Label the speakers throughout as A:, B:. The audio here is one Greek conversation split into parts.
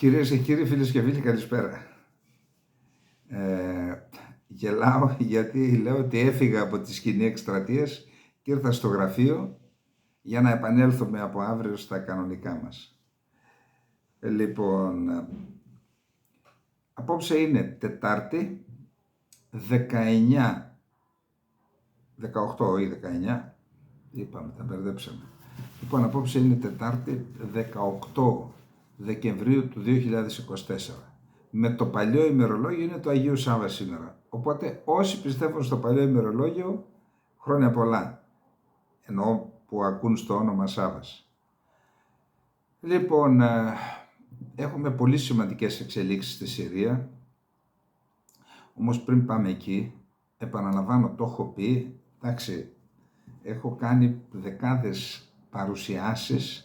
A: Κυρίες και κύριοι, φίλες και φίλοι, καλησπέρα. Γελάω γιατί λέω ότι έφυγα από τη σκηνή εκστρατείας και ήρθα στο γραφείο για να επανέλθουμε από αύριο στα κανονικά μας. Λοιπόν, απόψε είναι Τετάρτη, 18 ή 19, είπαμε, τα μπερδέψαμε. Λοιπόν, απόψε είναι Τετάρτη, 18 Δεκεμβρίου του 2024. Με το παλιό ημερολόγιο είναι το Αγίου Σάββα σήμερα. Οπότε όσοι πιστεύουν στο παλιό ημερολόγιο, χρόνια πολλά. Εννοώ που ακούν στο όνομα Σάββας. Λοιπόν, έχουμε πολύ σημαντικές εξελίξεις στη Συρία. Όμως πριν πάμε εκεί, επαναλαμβάνω, το έχω πει, εντάξει, έχω κάνει δεκάδες παρουσιάσεις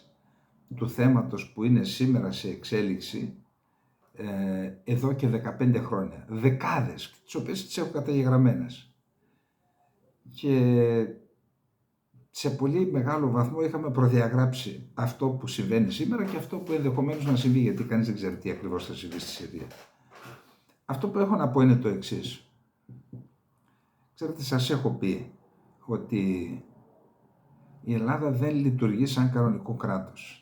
A: του θέματος που είναι σήμερα σε εξέλιξη εδώ και 15 χρόνια. Δεκάδες, τις οποίες τις έχω καταγεγραμμένες. Και σε πολύ μεγάλο βαθμό είχαμε προδιαγράψει αυτό που συμβαίνει σήμερα και αυτό που ενδεχομένως να συμβεί, γιατί κανείς δεν ξέρει τι ακριβώς θα συμβεί στη Συρία. Αυτό που έχω να πω είναι το εξής. Ξέρετε, σας έχω πει ότι η Ελλάδα δεν λειτουργεί σαν κανονικό κράτος.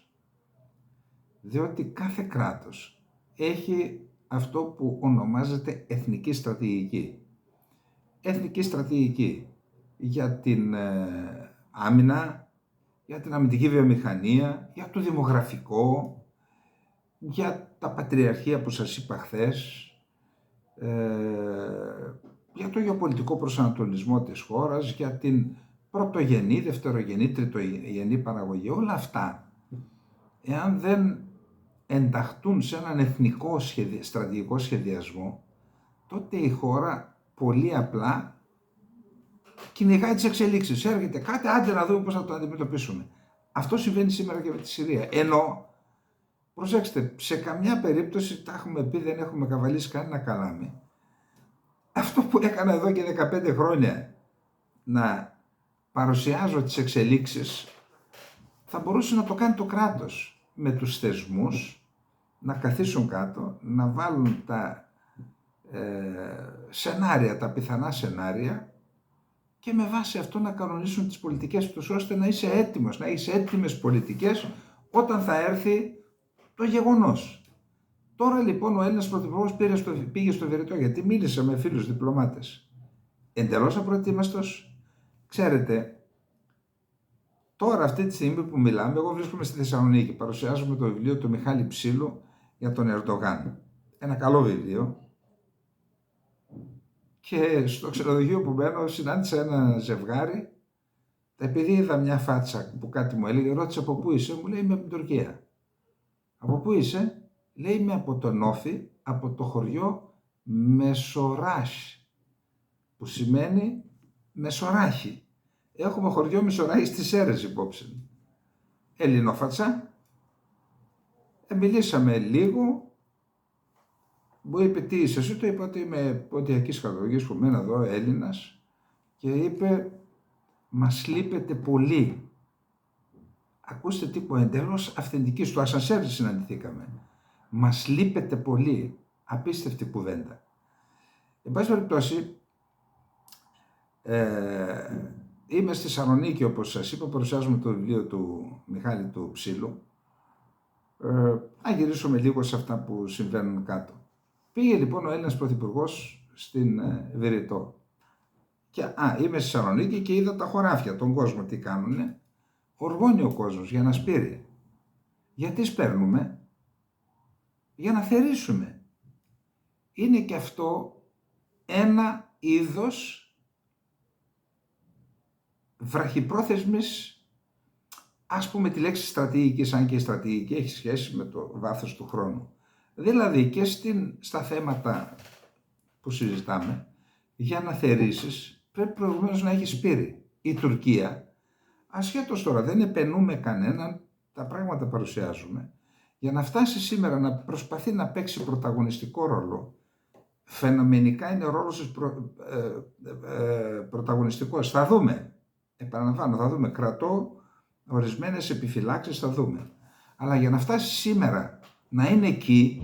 A: Διότι κάθε κράτος έχει αυτό που ονομάζεται εθνική στρατηγική. Εθνική στρατηγική για την άμυνα, για την αμυντική βιομηχανία, για το δημογραφικό, για τα πατριαρχία που σας είπα χθες, για το γεωπολιτικό προσανατολισμό της χώρας, για την πρωτογενή, δευτερογενή, τριτογενή παραγωγή. Όλα αυτά, εάν δεν ενταχτούν σε έναν εθνικό στρατηγικό σχεδιασμό, τότε η χώρα πολύ απλά κυνηγάει τις εξελίξεις. Έρχεται κάτι, άντε να δούμε πώς θα το αντιμετωπίσουμε. Αυτό συμβαίνει σήμερα και με τη Συρία. Ενώ, προσέξτε, σε καμιά περίπτωση, τα έχουμε πει, δεν έχουμε καβαλήσει κανένα καλάμι. Αυτό που έκανα εδώ και 15 χρόνια, να παρουσιάζω τις εξελίξεις, θα μπορούσε να το κάνει το κράτος με τους θεσμούς, να καθίσουν κάτω, να βάλουν τα σενάρια, τα πιθανά σενάρια και με βάση αυτό να κανονίσουν τις πολιτικές τους, ώστε να είσαι έτοιμος, να έχεις έτοιμες πολιτικές όταν θα έρθει το γεγονός. Τώρα λοιπόν ο Έλληνας Πρωθυπουργός πήγε στο Βηρητό, γιατί μίλησε με φίλους διπλωμάτες. Εντελώς απροετοίμαστος. Ξέρετε, τώρα αυτή τη στιγμή που μιλάμε, εγώ βρίσκομαι στη Θεσσαλονίκη, παρουσιάζουμε το βιβλίο του Μιχάλη Ψήλου για τον Ερντογάν. Ένα καλό βιβλίο. Και στο ξενοδοχείο που μένω συνάντησα ένα ζευγάρι. Επειδή είδα μια φάτσα που κάτι μου έλεγε, ρώτησα από πού είσαι, μου λέει είμαι από την Τουρκία. Από πού είσαι, λέει είμαι από τον Όφη, από το χωριό Μεσοράχη, που σημαίνει Μεσοράχη. Έχουμε χωριό Μεσοράχη στις Σέρρες υπόψη. Ελληνόφατσα. Μιλήσαμε λίγο. Μου είπε τι είσαι εσύ, το είπα ότι είμαι ποντιακής καταγωγής που μένω εδώ, Έλληνας, και είπε μας λείπετε πολύ. Ακούστε τι πω, εντελώς αυθεντική, στο ασανσέρ συναντηθήκαμε. Μας λείπετε πολύ. Απίστευτη κουβέντα. Εν πάση περιπτώσει, είμαι στη Θεσσαλονίκη, όπως σας είπα, παρουσιάζουμε το βιβλίο του Μιχάλη του Ψήλου. Να γυρίσουμε λίγο σε αυτά που συμβαίνουν κάτω. Πήγε λοιπόν ο Έλληνας Πρωθυπουργός στην Βηρητό. Και είμαι στη Θεσσαλονίκη και είδα τα χωράφια, τον κόσμο τι κάνουνε. Οργώνει ο κόσμος για να σπείρει. Γιατί σπέρνουμε? Για να θερήσουμε. Είναι και αυτό ένα είδος βραχυπρόθεσμης, ας πούμε τη λέξη στρατηγικής, αν και η στρατηγική έχει σχέση με το βάθος του χρόνου. Δηλαδή και στα θέματα που συζητάμε, για να θερήσεις πρέπει προηγουμένως να έχει σπείρει. Η Τουρκία, ασχέτως τώρα δεν επενούμε κανέναν, τα πράγματα παρουσιάζουμε, για να φτάσει σήμερα να προσπαθεί να παίξει πρωταγωνιστικό ρόλο. Φαινομενικά είναι ο ρόλος της πρωταγωνιστικός. Θα δούμε, επαναλαμβάνω, θα δούμε, κρατώ ορισμένες επιφυλάξεις, θα δούμε. Αλλά για να φτάσει σήμερα να είναι εκεί,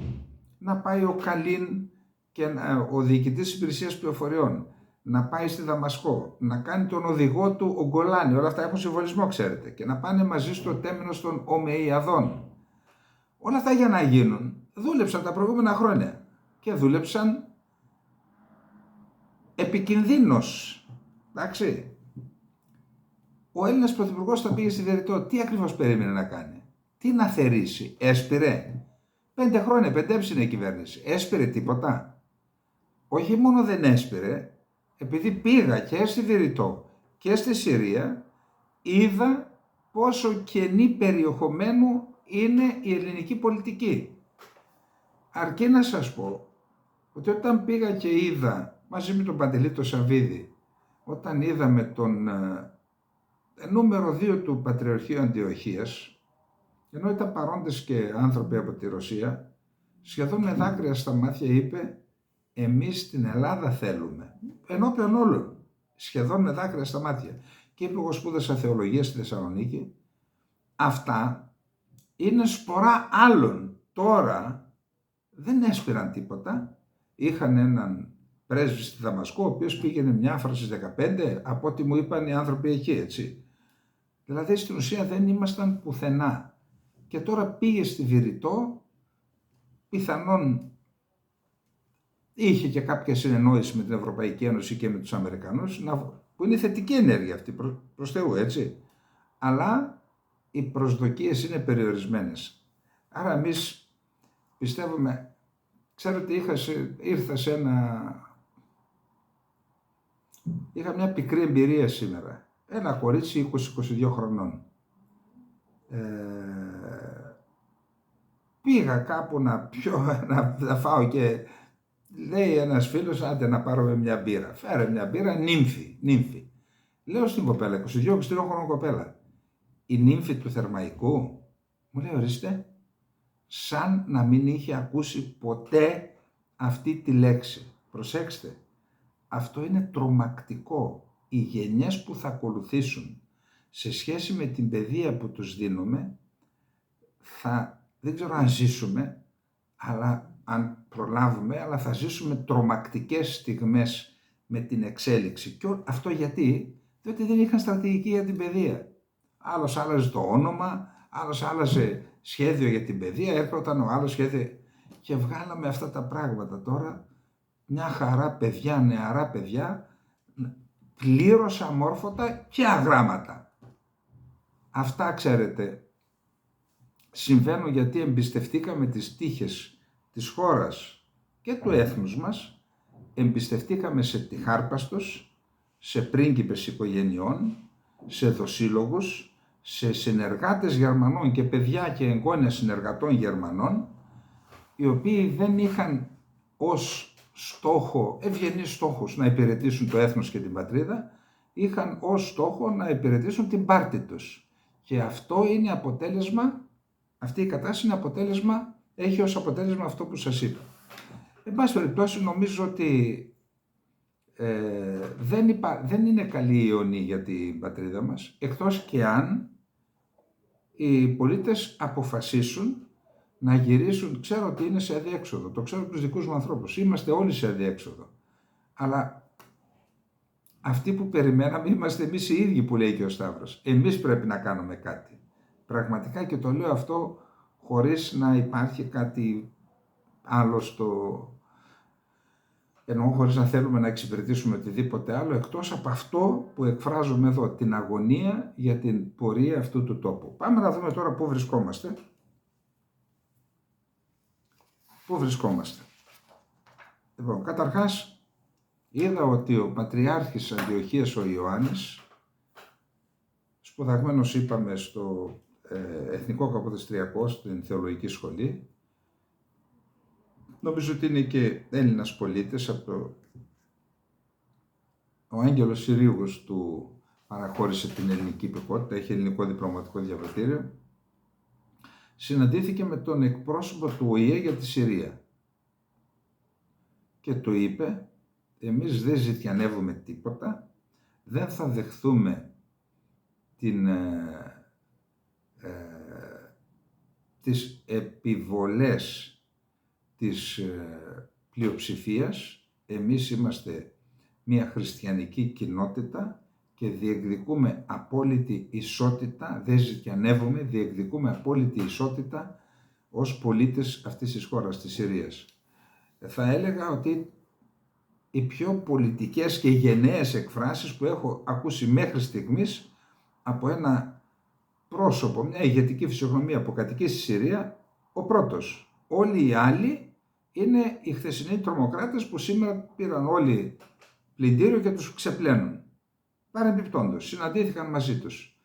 A: να πάει ο Καλίν και ο διοικητής της υπηρεσίας πληροφοριών, να πάει στη Δαμασκό, να κάνει τον οδηγό του ο Γκολάνη, όλα αυτά έχουν συμβολισμό ξέρετε, και να πάνε μαζί στο τέμινος των Ομεϊαδών. Όλα αυτά για να γίνουν δούλεψαν τα προηγούμενα χρόνια και δούλεψαν επικινδύνως. Εντάξει. Ο Έλληνας πρωθυπουργός θα πήγε στη Βηρητό. Τι ακριβώς περίμενε να κάνει? Τι να θερήσει? Έσπηρε? 5 χρόνια, 5,5 είναι η κυβέρνηση. Έσπηρε τίποτα? Όχι μόνο δεν έσπηρε, επειδή πήγα και στη Βηρητό και στη Συρία, είδα πόσο κενή περιεχομένου είναι η ελληνική πολιτική. Αρκεί να σας πω ότι όταν πήγα και είδα μαζί με τον Παντελή το Σαββίδη, όταν είδαμε τον νούμερο 2 του Πατριαρχείου Αντιοχίας, ενώ ήταν παρόντες και άνθρωποι από τη Ρωσία, σχεδόν με δάκρυα στα μάτια είπε «Εμείς την Ελλάδα θέλουμε», ενώπιον όλων, σχεδόν με δάκρυα στα μάτια. Και είπε «Εγώ σπούδασα θεολογία στη Θεσσαλονίκη». Αυτά είναι σπορά άλλων. Τώρα δεν έσπηραν τίποτα. Είχαν έναν πρέσβη στη Δαμασκό, ο οποίος πήγαινε μια φορά στις 15, από ό,τι μου είπαν οι άνθρωποι εκεί, έτσι. Δηλαδή στην ουσία δεν ήμασταν πουθενά. Και τώρα πήγε στη Βηρητό, πιθανόν είχε και κάποια συνεννόηση με την Ευρωπαϊκή Ένωση και με τους Αμερικανούς, που είναι θετική ενέργεια αυτή, προς Θεού, έτσι. Αλλά οι προσδοκίες είναι περιορισμένες. Άρα εμείς πιστεύουμε, ξέρετε, είχα μια πικρή εμπειρία σήμερα. Ένα κορίτσι 20-22 χρονών. Πήγα κάπου να φάω και λέει ένας φίλος, άντε να πάρουμε μια μπύρα. Φέρε μια μπύρα, νύμφη. Λέω στην κοπέλα, 22-23 χρονών κοπέλα, η νύμφη του Θερμαϊκού? Μου λέει, ορίστε, σαν να μην είχε ακούσει ποτέ αυτή τη λέξη. Προσέξτε, αυτό είναι τρομακτικό. Οι γενιές που θα ακολουθήσουν σε σχέση με την παιδεία που τους δίνουμε, δεν ξέρω αν ζήσουμε, αλλά αν προλάβουμε, αλλά θα ζήσουμε τρομακτικές στιγμές με την εξέλιξη. Και αυτό γιατί? Διότι δεν είχαν στρατηγική για την παιδεία. Άλλος άλλαζε το όνομα, άλλος άλλαζε σχέδιο για την παιδεία, έρχονταν ο άλλος σχέδιο και βγάλαμε αυτά τα πράγματα. Τώρα μια χαρά παιδιά, νεαρά παιδιά, πλήρως αμόρφωτα και αγράμματα. Αυτά ξέρετε συμβαίνουν γιατί εμπιστευτήκαμε τις τύχες της χώρας και του έθνους μας, εμπιστευτήκαμε σε τυχάρπαστος, σε πρίγκιπες οικογενειών, σε δοσύλλογους, σε συνεργάτες Γερμανών και παιδιά και εγγόνια συνεργατών Γερμανών, οι οποίοι δεν είχαν ως στόχο, ευγενείς στόχους, να υπηρετήσουν το έθνος και την πατρίδα, είχαν ως στόχο να υπηρετήσουν την πάρτη τους. Και αυτό είναι αποτέλεσμα, αυτή η κατάσταση είναι αποτέλεσμα, έχει ως αποτέλεσμα αυτό που σας είπα. Εν πάση περιπτώσει, νομίζω ότι δεν είναι καλή η ιονή για την πατρίδα μας, εκτός και αν οι πολίτες αποφασίσουν να γυρίσουν. Ξέρω ότι είναι σε αδιέξοδο, το ξέρω από τους δικούς μου ανθρώπους, είμαστε όλοι σε αδιέξοδο. Αλλά αυτοί που περιμέναμε είμαστε εμείς οι ίδιοι, που λέει και ο Σταύρος. Εμείς πρέπει να κάνουμε κάτι. Πραγματικά, και το λέω αυτό χωρίς να υπάρχει κάτι άλλο εννοώ χωρίς να θέλουμε να εξυπηρετήσουμε οτιδήποτε άλλο, εκτός από αυτό που εκφράζουμε εδώ, την αγωνία για την πορεία αυτού του τόπου. Πάμε να δούμε τώρα πού βρισκόμαστε. Πού βρισκόμαστε. Λοιπόν, καταρχάς είδα ότι ο Πατριάρχης Αντιοχίας ο Ιωάννης, σπουδαγμένος είπαμε στο Εθνικό Καποδιστριακό, στην Θεολογική Σχολή, νομίζω ότι είναι και Έλληνας πολίτης, ο Άγγελος Συρίγος του παραχώρησε την ελληνική υπηκότητα, έχει ελληνικό διπλωματικό διαβατήριο, συναντήθηκε με τον εκπρόσωπο του ΟΗΕ για τη Συρία και του είπε, εμείς δεν ζητιανεύουμε τίποτα, δεν θα δεχθούμε τις επιβολές της πλειοψηφίας. Εμείς είμαστε μια χριστιανική κοινότητα και διεκδικούμε απόλυτη ισότητα, δεν ζητιανεύουμε, διεκδικούμε απόλυτη ισότητα ως πολίτες αυτής της χώρας, της Συρίας. Θα έλεγα ότι οι πιο πολιτικές και γενναίες εκφράσεις που έχω ακούσει μέχρι στιγμής από ένα πρόσωπο, μια ηγετική φυσιογνωμία που κατοικεί στη Συρία, ο πρώτος. Όλοι οι άλλοι είναι οι χθεσινοί τρομοκράτες που σήμερα πήραν όλοι πλυντήριο και τους ξεπλένουν. Παρεμπιπτόντως, συναντήθηκαν μαζί τους.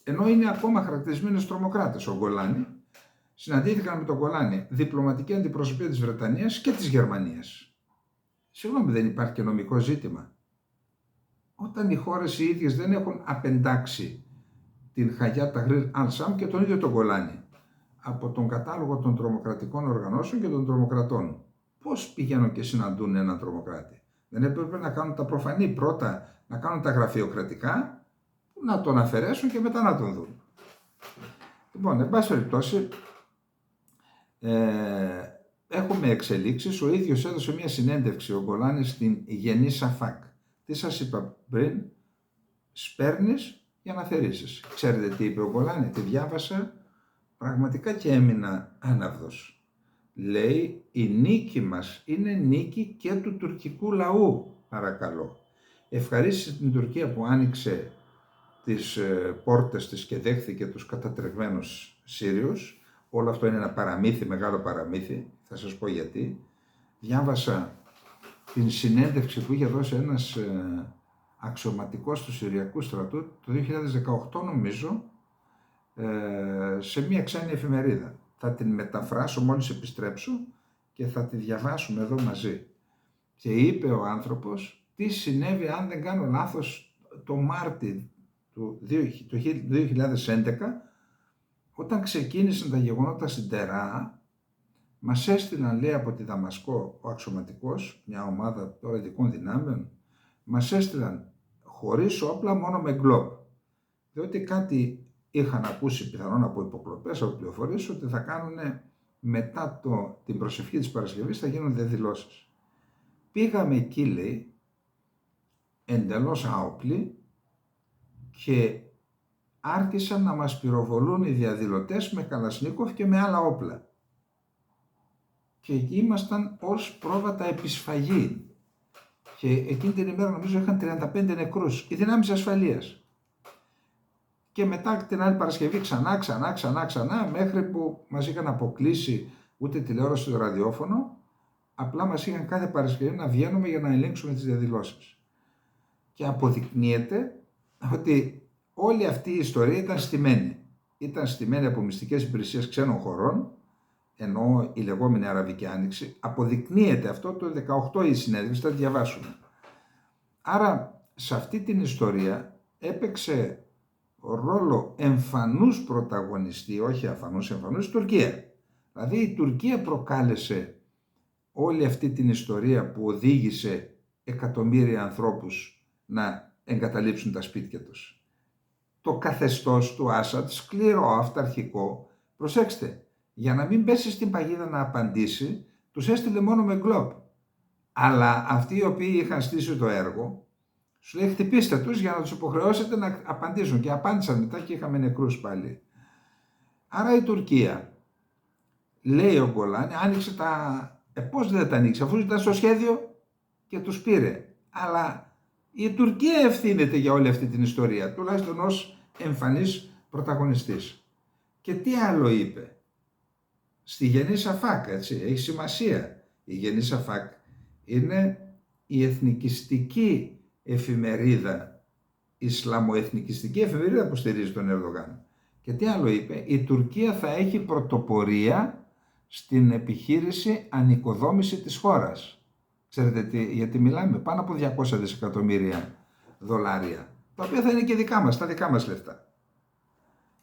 A: Ενώ είναι ακόμα χαρακτηρισμένοι τρομοκράτες ο Γκολάνι, συναντήθηκαν με τον Γκολάνι διπλωματική αντιπροσωπεία της Βρετανίας και της Γερμανίας. Συγγνώμη, δεν υπάρχει και νομικό ζήτημα? Όταν οι χώρες οι ίδιες δεν έχουν απεντάξει την Χαγιά Ταχρήρ Αλ-Σαμ και τον ίδιο τον Γκολάνι από τον κατάλογο των τρομοκρατικών οργανώσεων και των τρομοκρατών, πώς πηγαίνουν και συναντούν έναν τρομοκράτη? Δεν έπρεπε να κάνουν τα προφανή πρώτα, να κάνουν τα γραφειοκρατικά, να τον αφαιρέσουν και μετά να τον δουν? Λοιπόν, εν πάση περιπτώσει, έχουμε εξελίξεις. Ο ίδιος έδωσε μια συνέντευξη ο Γκολάνι στην Γενή Σαφάκ. Τι σας είπα πριν? Σπέρνεις για να θερήσεις. Ξέρετε τι είπε ο Γκολάνι? Τη διάβασα πραγματικά και έμεινα άναυδος. Λέει, η νίκη μας είναι νίκη και του τουρκικού λαού, παρακαλώ. Ευχαρίστησε την Τουρκία που άνοιξε τις πόρτες της και δέχθηκε τους κατατρεγμένους Σύριους. Όλο αυτό είναι ένα παραμύθι, μεγάλο παραμύθι. Θα σας πω γιατί. Διάβασα την συνέντευξη που είχε δώσει ένας αξιωματικός του Συριακού στρατού το 2018 νομίζω, σε μια ξένη εφημερίδα. Θα την μεταφράσω μόλις επιστρέψω και θα τη διαβάσουμε εδώ μαζί. Και είπε ο άνθρωπος τι συνέβη, αν δεν κάνω λάθος, το Μάρτι του 2011, όταν ξεκίνησαν τα γεγονότα στην Τερά. Μας έστειλαν, λέει, από τη Δαμασκό ο αξιωματικός, μια ομάδα τώρα ειδικών δυνάμεων, μας έστειλαν χωρίς όπλα, μόνο με γκλόπ. Διότι κάτι είχαν ακούσει πιθανόν από υποκλοπές, από πληροφορίες, ότι θα κάνουν μετά την προσευχή της Παρασκευής, θα γίνονται δηλώσεις. Πήγαμε εκεί, λέει, εντελώς άοπλοι και άρχισαν να μας πυροβολούν οι διαδηλωτές με Καλασνίκοφ και με άλλα όπλα. Και εκεί ήμασταν ως πρόβατα επισφαγή. Και εκείνη την ημέρα νομίζω είχαν 35 νεκρούς, οι δυνάμεις ασφαλείας. Και μετά την άλλη Παρασκευή ξανά, μέχρι που μας είχαν αποκλείσει ούτε τηλεόραση ούτε ραδιόφωνο, απλά μας είχαν κάθε Παρασκευή να βγαίνουμε για να ελέγξουμε τις διαδηλώσεις. Και αποδεικνύεται ότι όλη αυτή η ιστορία ήταν στημένη. Ήταν στημένη από μυστικές υπηρεσίες ξένων χωρών, ενώ η λεγόμενη Αραβική Άνοιξη. Αποδεικνύεται αυτό το 18 η συνέντευξη, θα τη διαβάσουμε. Άρα σε αυτή την ιστορία έπαιξε ρόλο εμφανούς πρωταγωνιστή, όχι αφανούς, εμφανούς, η Τουρκία. Δηλαδή η Τουρκία προκάλεσε όλη αυτή την ιστορία που οδήγησε εκατομμύρια ανθρώπους να εγκαταλείψουν τα σπίτια τους. Το καθεστώς του Άσαντ, σκληρό, αυταρχικό, προσέξτε, για να μην πέσει στην παγίδα να απαντήσει, τους έστειλε μόνο με γκλόπ. Αλλά αυτοί οι οποίοι είχαν στήσει το έργο, σου λέει χτυπήστε τους για να τους υποχρεώσετε να απαντήσουν. Και απάντησαν μετά και είχαμε νεκρούς πάλι. Άρα η Τουρκία, λέει ο Γκολάνι, άνοιξε τα... πώς δεν τα ανοίξει, αφού ήταν στο σχέδιο και τους πήρε. Αλλά η Τουρκία ευθύνεται για όλη αυτή την ιστορία, τουλάχιστον ως εμφανής πρωταγωνιστής. Και τι άλλο είπε? Στη Γενή Σαφάκ, έτσι, έχει σημασία. Η Γενή Σαφάκ είναι η εθνικιστική εφημερίδα, ισλαμοεθνικιστική εφημερίδα που στηρίζει τον Ερντογάν. Και τι άλλο είπε? Η Τουρκία θα έχει πρωτοπορία στην επιχείρηση ανοικοδόμηση της χώρας. Ξέρετε γιατί μιλάμε? Πάνω από 200 δισεκατομμύρια δολάρια, τα οποία θα είναι και δικά μας, τα δικά μας λεφτά.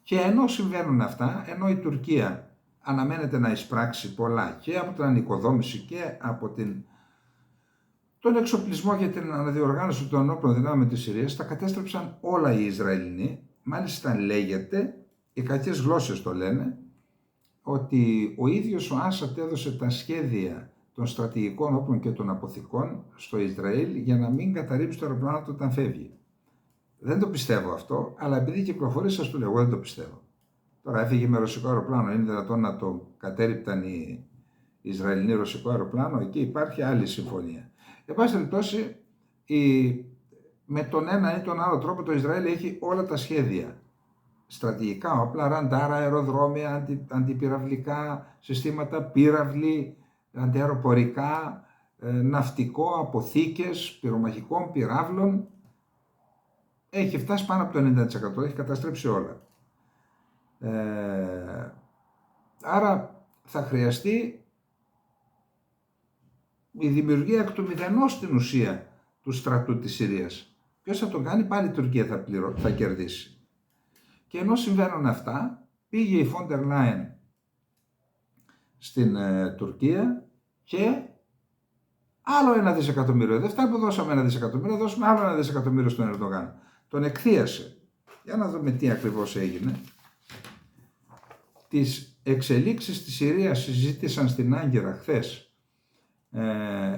A: Και ενώ συμβαίνουν αυτά, ενώ η Τουρκία αναμένεται να εισπράξει πολλά και από την ανοικοδόμηση και από τον εξοπλισμό για την αναδιοργάνωση των ενόπλων δυνάμεων της Συρίας, τα κατέστρεψαν όλα οι Ισραηλινοί. Μάλιστα λέγεται οι κακές γλώσσες το λένε, ότι ο ίδιος ο Άσαντ έδωσε τα σχέδια των στρατηγικών όπλων και των αποθηκών στο Ισραήλ για να μην καταρρύψει το αεροπλάνο του όταν φεύγει. Δεν το πιστεύω αυτό, αλλά επειδή κυκλοφορεί σας το λέω, εγώ δεν το πιστεύω. Τώρα έφυγε με ρωσικό αεροπλάνο, είναι δυνατόν να το κατέρριπταν οι Ισραηλινοί ρωσικό αεροπλάνο, εκεί υπάρχει άλλη συμφωνία. Εν πάση περιπτώσει, με τον ένα ή τον άλλο τρόπο το Ισραήλ έχει όλα τα σχέδια. Στρατηγικά όπλα, ραντάρα, αεροδρόμια, αντιπυραυλικά συστήματα, πύραυλοι, αντιαεροπορικά, ναυτικό, αποθήκες, πυρομαχικών, πυράβλων. Έχει φτάσει πάνω από το 90%, έχει καταστρέψει όλα. Άρα θα χρειαστεί η δημιουργία εκ του μηδενός στην ουσία του στρατού της Συρίας. Ποιος θα τον κάνει? Πάλι η Τουρκία θα κερδίσει. Και ενώ συμβαίνουν αυτά, πήγε η Φόντερ Λάιεν στην Τουρκία και άλλο 1 δισεκατομμύριο. Δεν φτάνει που δώσαμε 1 δισεκατομμύριο, δώσουμε άλλο 1 δισεκατομμύριο στον Ερντογάν. Τον εκθίασε. Για να δούμε τι ακριβώς έγινε. Τις εξελίξεις στη Συρία συζήτησαν στην Άγκυρα χθες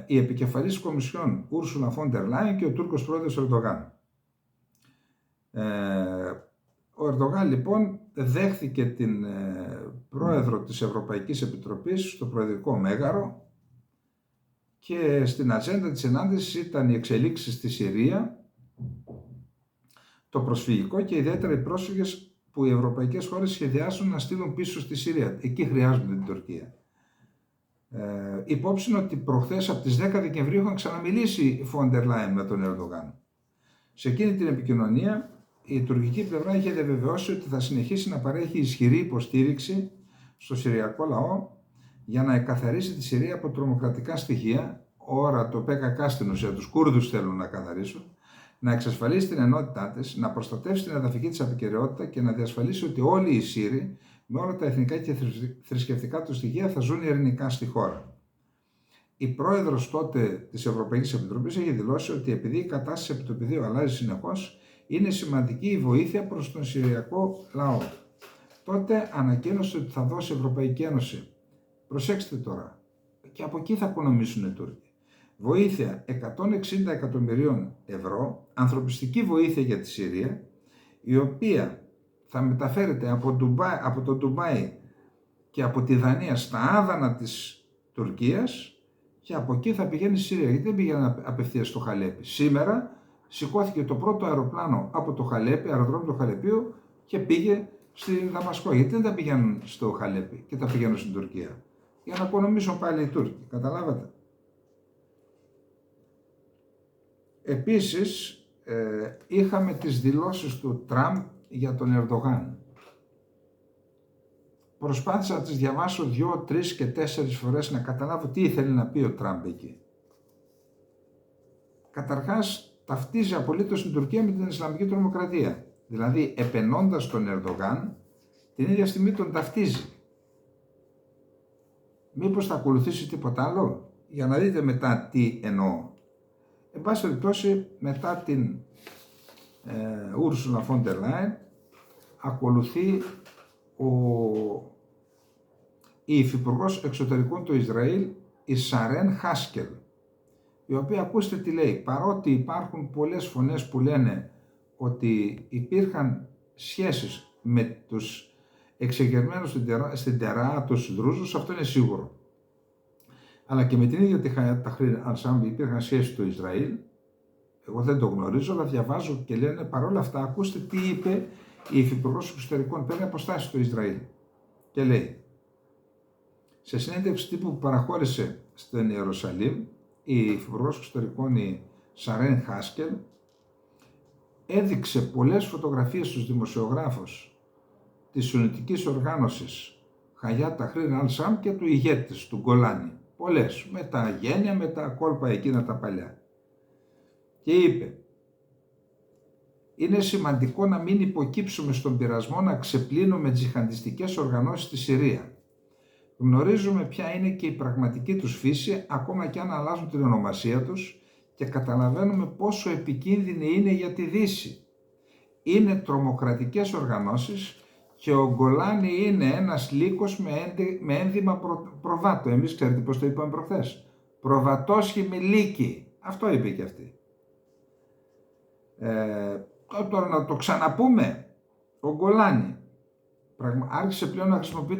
A: η επικεφαλής Κομισιόν Ούρσουλα Φόντερ Λάιεν και ο Τούρκος πρόεδρος Ερντογάν. Ο Ερντογάν λοιπόν δέχθηκε την πρόεδρο της Ευρωπαϊκής Επιτροπής στο Προεδρικό Μέγαρο και στην ατζέντα της συνάντησης ήταν οι εξελίξεις στη Συρία, το προσφυγικό και ιδιαίτερα οι πρόσφυγες που οι ευρωπαϊκές χώρες σχεδιάσουν να στείλουν πίσω στη Συρία. Εκεί χρειάζονται την Τουρκία. Υπόψη είναι ότι προχθές από τις 10 Δεκεμβρίου είχαν ξαναμιλήσει η Φόντερ Λάιεν με τον Ερντογάν. Σε εκείνη την επικοινωνία η τουρκική πλευρά είχε διαβεβαιώσει ότι θα συνεχίσει να παρέχει ισχυρή υποστήριξη στο συριακό λαό για να εκαθαρίσει τη Συρία από τρομοκρατικά στοιχεία, ώρα το ΠΚΚ στην ουσία, τους Κούρδους θέλουν να καθαρίσουν, να εξασφαλίσει την ενότητά της, να προστατεύσει την εδαφική της ακεραιότητα και να διασφαλίσει ότι όλοι οι Σύριοι με όλα τα εθνικά και θρησκευτικά του στοιχεία θα ζουν ειρηνικά στη χώρα. Η πρόεδρος τότε της Ευρωπαϊκής Επιτροπής έχει δηλώσει ότι επειδή η κατάσταση επί του πεδίου αλλάζει συνεχώς, είναι σημαντική η βοήθεια προς τον Συριακό λαό. Τότε ανακοίνωσε ότι θα δώσει η Ευρωπαϊκή Ένωση. Προσέξτε τώρα, και από εκεί θα οικονομήσουν οι Τούρκοι. Βοήθεια 160 εκατομμυρίων ευρώ, ανθρωπιστική βοήθεια για τη Συρία, η οποία θα μεταφέρεται από το Ντουμπάι και από τη Δανία στα άδανα της Τουρκίας και από εκεί θα πηγαίνει στη Συρία. Γιατί δεν πήγαινε απευθείας στο Χαλέπι? Σήμερα σηκώθηκε το πρώτο αεροπλάνο από το Χαλέπι, αεροδρόμιο του Χαλεπίου, και πήγε στη Δαμασκό. Γιατί δεν τα πηγαίνουν στο Χαλέπι και τα πηγαίνουν στην Τουρκία? Για να οικονομήσουν πάλι οι Τούρκοι. Καταλάβατε? Επίσης, είχαμε τις δηλώσεις του Τραμπ για τον Ερντογάν. Προσπάθησα να τις διαβάσω 2, 3 και 4 φορές να καταλάβω τι ήθελε να πει ο Τραμπ εκεί. Καταρχάς, ταυτίζει απολύτως την Τουρκία με την Ισλαμική τρομοκρατία. Δηλαδή, επενώντας τον Ερντογάν, την ίδια στιγμή τον ταυτίζει. Μήπως θα ακολουθήσει τίποτα άλλο? Για να δείτε μετά τι εννοώ. Εν πάση περιπτώσει, μετά την Ούρσουλα Φόντερ Λάιεν, ακολουθεί η υφυπουργός εξωτερικών του Ισραήλ, η Σαρέν Χάσκελ, η οποία, ακούστε τι λέει, παρότι υπάρχουν πολλές φωνές που λένε ότι υπήρχαν σχέσεις με τους εξεγερμένους στην Τερά, τους Δρούζους, αυτό είναι σίγουρο. Αλλά και με την ίδια τη Χαγιάτ Ταχρήρ Αλ-Σάμι υπήρχαν σχέσεις του Ισραήλ. Εγώ δεν το γνωρίζω, αλλά διαβάζω και λένε παρόλα αυτά, ακούστε τι είπε η υφυπουργός εξωτερικών, παίρνει αποστάσεις στο Ισραήλ. Και λέει, σε συνέντευξη τύπου που παραχώρησε στην Ιερουσαλήμ, η υφυπουργός εξωτερικών, η Σαρέν Χάσκελ, έδειξε πολλές φωτογραφίες στους δημοσιογράφους της Σουννιτικής οργάνωσης Χαγιάτ Ταχρήρ Αλ-Σάμ και του ηγέτης, του Γκολάνι. Πολλές, με τα γένεια, με τα κόλπα εκείνα τα παλιά. Και είπε, είναι σημαντικό να μην υποκύψουμε στον πειρασμό να ξεπλύνουμε τζιχαντιστικές οργανώσεις στη Συρία. Γνωρίζουμε ποια είναι και η πραγματική τους φύση, ακόμα και αν αλλάζουν την ονομασία τους, και καταλαβαίνουμε πόσο επικίνδυνη είναι για τη Δύση. Είναι τρομοκρατικές οργανώσεις και ο Γκολάνι είναι ένας λύκος με ένδυμα προβάτο. Εμείς ξέρετε πώς το είπαμε προχθές. Προβατόσχημη λύκη. Αυτό είπε και αυτή. Τώρα να το ξαναπούμε. Ο Γκολάνι άρχισε πλέον να χρησιμοποιεί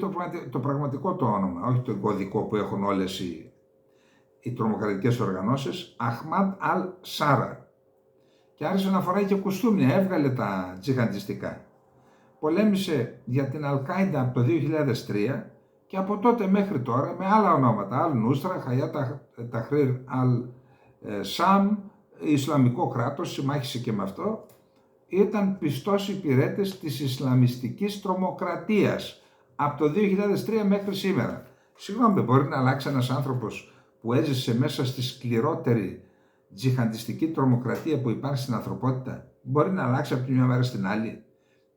A: το πραγματικό του όνομα, όχι το κωδικό που έχουν όλες οι τρομοκρατικές οργανώσεις, Αχμάντ Αλ Σάρα. Και άρχισε να φοράει και κουστούμια, έβγαλε τα τζιχαντιστικά. Πολέμησε για την Αλ-Κάιντα από το 2003 και από τότε μέχρι τώρα με άλλα ονόματα, Αλ Νούστρα, Χαγιά Ταχρήρ Αλ Σαμ, Ισλαμικό κράτος, συμμάχισε και με αυτό. Ήταν πιστός υπηρέτης της Ισλαμιστικής τρομοκρατίας από το 2003 μέχρι σήμερα. Συγγνώμη, μπορεί να αλλάξει ένας άνθρωπος που έζησε μέσα στη σκληρότερη τζιχαντιστική τρομοκρατία που υπάρχει στην ανθρωπότητα? Μπορεί να αλλάξει από τη μια μέρα στην άλλη?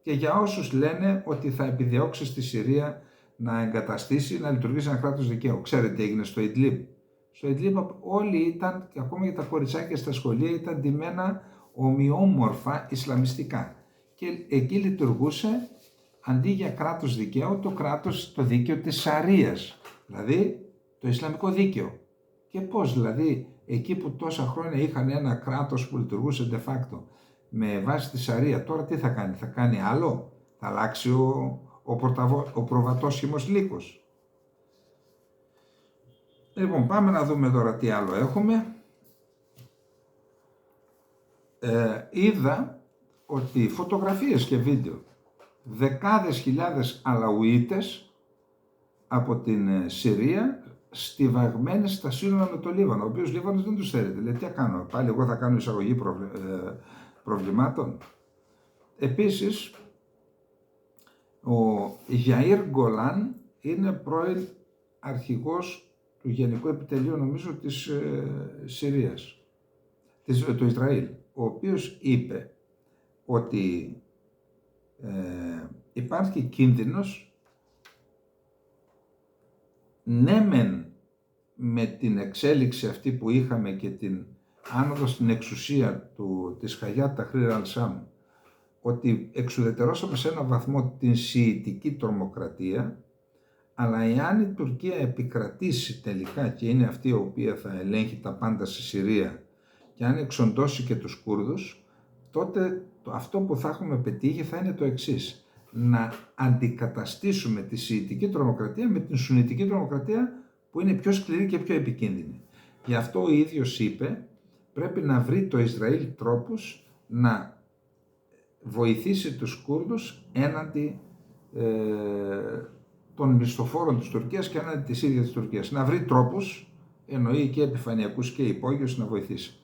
A: Και για όσους λένε ότι θα επιδιώξει στη Συρία να εγκαταστήσει, να λειτουργήσει ένα κράτος δικαίου. Ξέρετε τι έγινε στο Ιντλίμπ? Στο Ιντλίμπ όλοι ήταν, και ακόμα και τα κοριτσάκια στα σχολεία, ήταν ντυμένα ομοιόμορφα ισλαμιστικά. Και εκεί λειτουργούσε, αντί για κράτος δικαίου, το δίκαιο της Σαρίας, δηλαδή το Ισλαμικό δίκαιο. Και πώς δηλαδή, εκεί που τόσα χρόνια είχαν ένα κράτος που λειτουργούσε de facto με βάση τη Σαρία, τώρα τι θα κάνει? Θα κάνει άλλο? Θα αλλάξει ο προβατόσχημος λύκος? Λοιπόν, πάμε να δούμε τώρα τι άλλο έχουμε. Είδα ότι φωτογραφίες και βίντεο, δεκάδες χιλιάδες Αλαουίτες από την Συρία στιβαγμένοι στα σύνορα με το Λίβανο, ο οποίος Λίβανος δεν τους θέλετε. Λέει, τι κάνω, πάλι εγώ θα κάνω εισαγωγή προβλημάτων? Επίσης, ο Γιαΐρ Γκολάν είναι πρώην αρχηγός του Γενικού Επιτελείου, νομίζω, της Συρίας, του Ισραήλ, ο οποίος είπε ότι υπάρχει κίνδυνος, ναι μεν με την εξέλιξη αυτή που είχαμε και την άνοδο στην εξουσία της Χαγιά Ταχρήρ Αλ Σαμ, ότι εξουδετερώσαμε σε έναν βαθμό την σιητική τρομοκρατία, αλλά εάν η Τουρκία επικρατήσει τελικά και είναι αυτή η οποία θα ελέγχει τα πάντα στη Συρία και αν εξοντώσει και τους Κούρδους, τότε αυτό που θα έχουμε πετύχει θα είναι το εξής: να αντικαταστήσουμε τη σιητική τρομοκρατία με την σουννιτική τρομοκρατία, που είναι πιο σκληρή και πιο επικίνδυνη. Γι' αυτό ο ίδιος είπε, πρέπει να βρει το Ισραήλ τρόπους να βοηθήσει τους Κούρδους έναντι των μισθοφόρων της Τουρκίας και έναντι της ίδιας της Τουρκίας. Να βρει τρόπους, εννοεί και επιφανειακούς και υπόγειους, να βοηθήσει.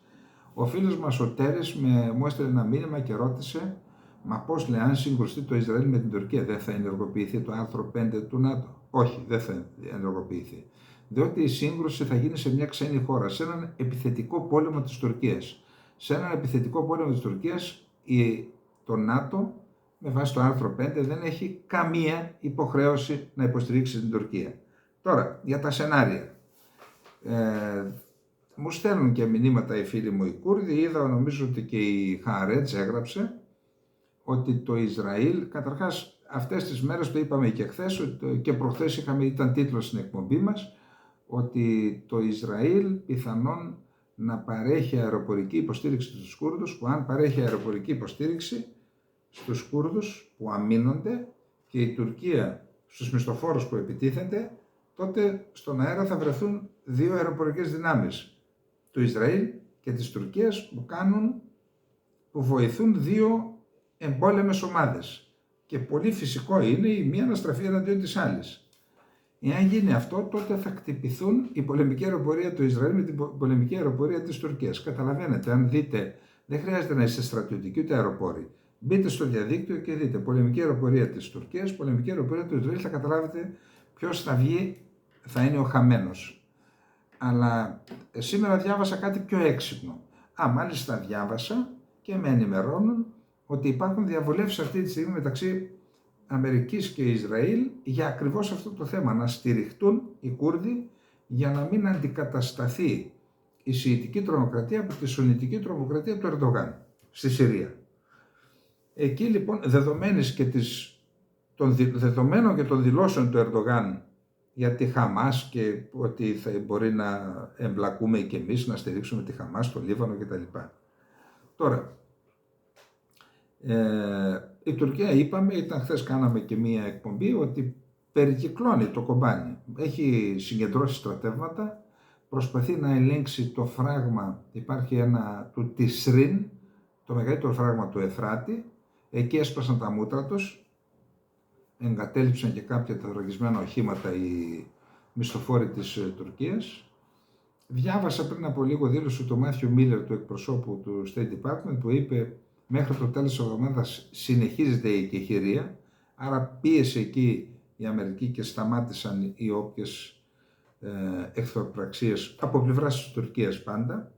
A: Ο φίλος μας ο Τέρης μου έστειλε ένα μήνυμα και ρώτησε, μα πώς λέει, αν συγκρουστεί το Ισραήλ με την Τουρκία, δεν θα ενεργοποιηθεί το άρθρο 5 του ΝΑΤΟ? Όχι, δεν θα ενεργοποιηθεί. Διότι η σύγκρουση θα γίνει σε μια ξένη χώρα, σε έναν επιθετικό πόλεμο της Τουρκίας. Σε έναν επιθετικό πόλεμο της Τουρκίας, το ΝΑΤΟ, με βάση το άρθρο 5, δεν έχει καμία υποχρέωση να υποστηρίξει την Τουρκία. Τώρα, για τα σενάρια. Μου στέλνουν και μηνύματα οι φίλοι μου οι Κούρδοι. Είδα, νομίζω ότι και η Χαρέτς έγραψε, ότι το Ισραήλ, καταρχάς αυτές τις μέρες, το είπαμε και χθες και προχθές ήταν τίτλος στην εκπομπή μας, ότι το Ισραήλ πιθανόν να παρέχει αεροπορική υποστήριξη στους Κούρδους, που αν παρέχει αεροπορική υποστήριξη στους Κούρδους που αμήνονται και η Τουρκία στους μισθοφόρους που επιτίθενται, τότε στον αέρα θα βρεθούν δύο αεροπορικές δυνάμεις, του Ισραήλ και της Τουρκίας, που βοηθούν δύο εμπόλεμες ομάδες. Και πολύ φυσικό είναι η μία να στραφεί εναντίον της άλλης. Εάν γίνει αυτό, τότε θα χτυπηθούν η πολεμική αεροπορία του Ισραήλ με την πολεμική αεροπορία της Τουρκίας. Καταλαβαίνετε, αν δείτε, δεν χρειάζεται να είστε στρατιωτικοί ούτε αεροπόροι. Μπείτε στο διαδίκτυο και δείτε πολεμική αεροπορία της Τουρκίας, πολεμική αεροπορία του Ισραήλ, θα καταλάβετε ποιος θα βγει, θα είναι ο χαμένος. Αλλά σήμερα διάβασα κάτι πιο έξυπνο. Μάλιστα διάβασα και με ενημερώνουν ότι υπάρχουν διαβουλεύσεις αυτή τη στιγμή μεταξύ Αμερικής και Ισραήλ για ακριβώς αυτό το θέμα, να στηριχτούν οι Κούρδοι για να μην αντικατασταθεί η σιητική τρομοκρατία από τη σουννιτική τρομοκρατία του Ερντογάν στη Συρία. Εκεί λοιπόν, δεδομένης και της των δεδομένων και των δηλώσεων του Ερντογάν για τη Χαμάς και ότι θα μπορεί να εμπλακούμε και εμείς να στηρίξουμε τη Χαμάς στο Λίβανο κτλ. Τώρα, η Τουρκία, είπαμε, χθες κάναμε και μία εκπομπή, ότι περικυκλώνει το Κομπάνι. Έχει συγκεντρώσει στρατεύματα, προσπαθεί να ελέγξει το φράγμα, υπάρχει ένα του Τισρίν, το μεγαλύτερο φράγμα του Εφράτη, εκεί έσπασαν τα μούτρα τους, εγκατέλειψαν και κάποια τετραγωνισμένα οχήματα οι μισθοφόροι της Τουρκίας. Διάβασα πριν από λίγο δήλωση του Μάθιου Μίλλερ, του εκπροσώπου του State Department, που είπε μέχρι το τέλος της εβδομάδας συνεχίζεται η εκεχηρία, άρα πίεσε εκεί η Αμερική και σταμάτησαν οι όποιες εχθροπραξίες από πλευράς της Τουρκίας πάντα,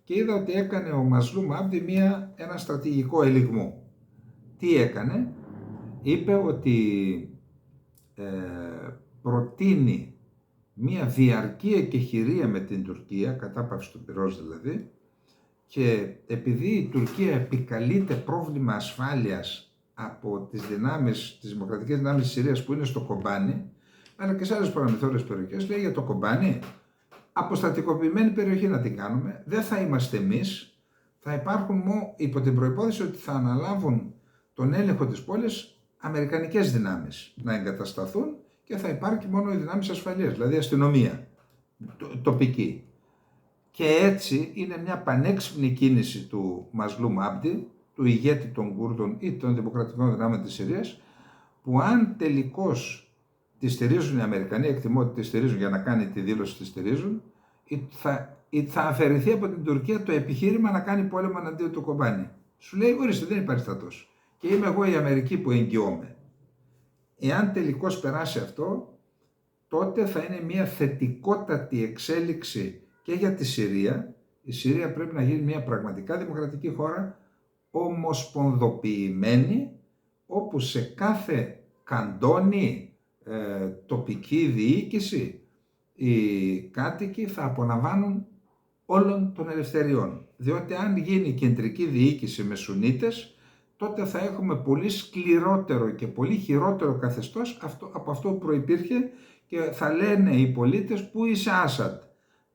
A: και είδα ότι έκανε ο Μασλούμ Άμπντι ένα στρατηγικό ελιγμό. Τι έκανε? Είπε ότι προτείνει μία διαρκή εκεχηρία με την Τουρκία, κατάπαυση του πυρός δηλαδή, και επειδή η Τουρκία επικαλείται πρόβλημα ασφάλειας από τις δημοκρατικές δυνάμεις της Συρίας που είναι στο Κομπάνι, αλλά και σε άλλες παραμεθόριες περιοχές, λέει για το Κομπάνι, αποστατικοποιημένη περιοχή να την κάνουμε, δεν θα είμαστε εμείς, θα υπάρχουν υπό την προϋπόθεση ότι θα αναλάβουν τον έλεγχο της πόλης αμερικανικές δυνάμεις να εγκατασταθούν και θα υπάρχει μόνο οι δυνάμεις ασφαλείας, δηλαδή αστυνομία τοπική. Και έτσι είναι μια πανέξυπνη κίνηση του Μασλούμ Άμπντι, του ηγέτη των Κούρδων ή των δημοκρατικών δυνάμεων της Συρίας, που αν τελικώς τη στηρίζουν οι Αμερικανοί, εκτιμώ ότι τη στηρίζουν για να κάνει τη δήλωση, τη στηρίζουν, θα αφαιρεθεί από την Τουρκία το επιχείρημα να κάνει πόλεμο εναντίον του Κομπάνι. Σου λέει, ορίστε, δεν υπάρχει στρατός. Και είμαι εγώ η Αμερική που εγγυώμαι. Εάν τελικώς περάσει αυτό, τότε θα είναι μια θετικότατη εξέλιξη και για τη Συρία. Η Συρία πρέπει να γίνει μια πραγματικά δημοκρατική χώρα, ομοσπονδοποιημένη, όπου σε κάθε καντόνι, τοπική διοίκηση, οι κάτοικοι θα απολαμβάνουν όλων των ελευθεριών. Διότι αν γίνει κεντρική διοίκηση με Σουνίτες, τότε θα έχουμε πολύ σκληρότερο και πολύ χειρότερο καθεστώς από αυτό που προϋπήρχε, και θα λένε οι πολίτες, πού είσαι Άσαντ,